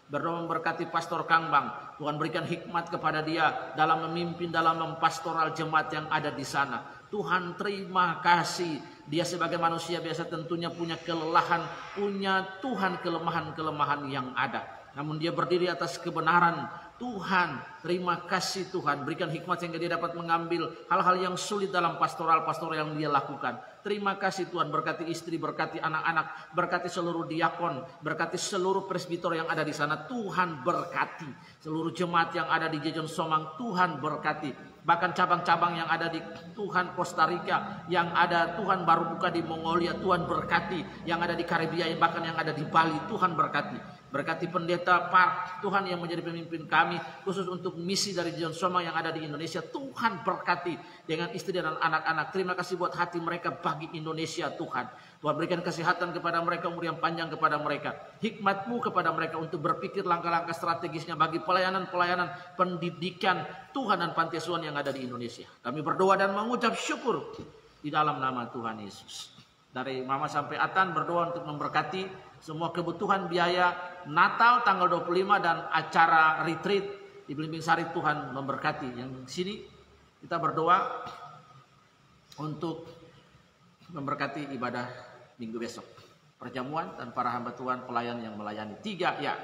Berdoa memberkati Pastor Kang Bang. Tuhan berikan hikmat kepada dia dalam memimpin, dalam mempastoral jemaat yang ada di sana. Tuhan terima kasih. Dia sebagai manusia biasa tentunya punya kelelahan, punya Tuhan kelemahan-kelemahan yang ada. Namun dia berdiri atas kebenaran. Tuhan, terima kasih Tuhan. Berikan hikmat sehingga dia dapat mengambil hal-hal yang sulit dalam pastoral yang dia lakukan. Terima kasih Tuhan, berkati istri, berkati anak-anak, berkati seluruh diakon, berkati seluruh presbitor yang ada di sana. Tuhan berkati seluruh jemaat yang ada di Jejon Somang. Tuhan berkati. Bahkan cabang-cabang yang ada di Tuhan Costa Rica, yang ada Tuhan baru buka di Mongolia, Tuhan berkati. Yang ada di Karibia, bahkan yang ada di Bali, Tuhan berkati. Berkati pendeta Park, Tuhan yang menjadi pemimpin kami, khusus untuk misi dari Jejon Somang yang ada di Indonesia. Tuhan berkati dengan istri dan anak-anak. Terima kasih buat hati mereka bagi Indonesia Tuhan. Tuhan berikan kesehatan kepada mereka, umur yang panjang kepada mereka. Hikmat-Mu kepada mereka untuk berpikir langkah-langkah strategisnya bagi pelayanan-pelayanan pendidikan Tuhan dan panti asuhan yang ada di Indonesia. Kami berdoa dan mengucap syukur di dalam nama Tuhan Yesus. Dari Mama sampai Atan berdoa untuk memberkati semua kebutuhan biaya Natal tanggal 25 dan acara retreat di Belimbing Sari. Tuhan memberkati. Yang sini kita berdoa untuk memberkati ibadah minggu besok, perjamuan dan para hamba Tuhan pelayan yang melayani. 3 ya.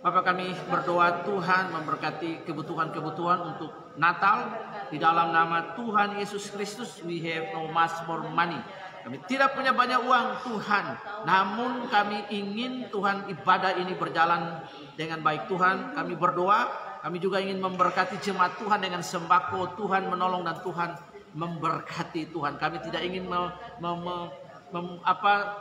Bapak kami berdoa Tuhan memberkati kebutuhan-kebutuhan untuk Natal di dalam nama Tuhan Yesus Kristus. We have no much more money. Kami tidak punya banyak uang Tuhan, namun kami ingin Tuhan ibadah ini berjalan dengan baik Tuhan. Kami berdoa, kami juga ingin memberkati jemaat Tuhan dengan sembako. Tuhan menolong dan Tuhan memberkati Tuhan. Kami tidak ingin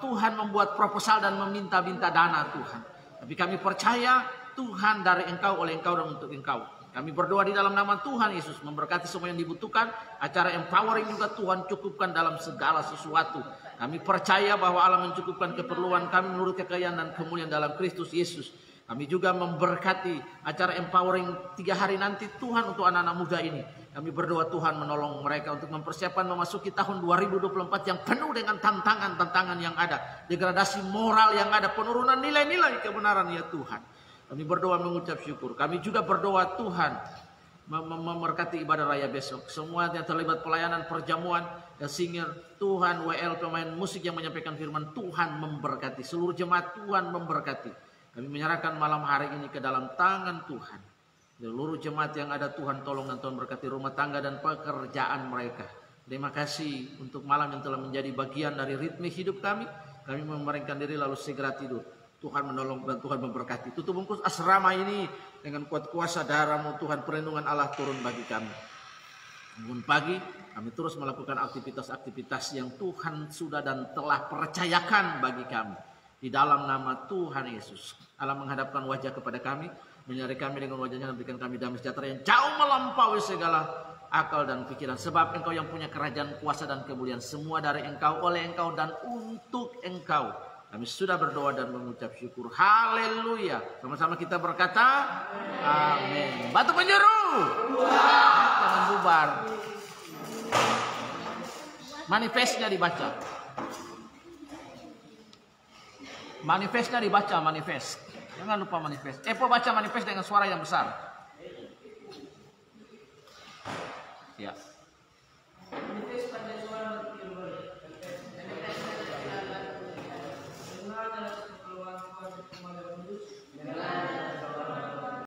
Tuhan membuat proposal dan meminta-minta dana Tuhan. Tapi kami percaya Tuhan dari Engkau, oleh Engkau dan untuk Engkau. Kami berdoa di dalam nama Tuhan Yesus memberkati semua yang dibutuhkan. Acara empowering juga Tuhan cukupkan dalam segala sesuatu. Kami percaya bahwa Allah mencukupkan keperluan kami menurut kekayaan dan kemuliaan dalam Kristus Yesus. Kami juga memberkati acara empowering 3 hari nanti Tuhan untuk anak-anak muda ini. Kami berdoa Tuhan menolong mereka untuk mempersiapkan memasuki tahun 2024 yang penuh dengan tantangan-tantangan yang ada. Degradasi moral yang ada, penurunan nilai-nilai kebenaran ya Tuhan. Kami berdoa mengucap syukur. Kami juga berdoa Tuhan memberkati ibadah raya besok. Semua yang terlibat pelayanan perjamuan, singer, Tuhan, WL, pemain musik yang menyampaikan firman, Tuhan memberkati. Seluruh jemaat Tuhan memberkati. Kami menyerahkan malam hari ini ke dalam tangan Tuhan. Seluruh jemaat yang ada Tuhan tolong dan Tuhan berkati rumah tangga dan pekerjaan mereka. Terima kasih untuk malam yang telah menjadi bagian dari ritme hidup kami. Kami memerintahkan diri lalu segera tidur. Tuhan menolong dan Tuhan memberkati. Tutup bungkus asrama ini dengan kuat kuasa darah-Mu Tuhan, perlindungan Allah turun bagi kami. Bangun pagi kami terus melakukan aktivitas-aktivitas yang Tuhan sudah dan telah percayakan bagi kami. Di dalam nama Tuhan Yesus. Allah menghadapkan wajah kepada kami, menyertai kami dengan wajahnya dan berikan kami damai sejahtera yang jauh melampaui segala akal dan pikiran. Sebab Engkau yang punya kerajaan, kuasa dan kemuliaan. Semua dari Engkau, oleh Engkau dan untuk Engkau. Kami sudah berdoa dan mengucap syukur. Haleluya. Sama-sama kita berkata, amin. Batu penjuru. Jangan bubar. Manifestnya dibaca. Manifestnya dibaca, manifest. Jangan lupa manifest. Epo baca manifest dengan suara yang besar. Ya. Manifest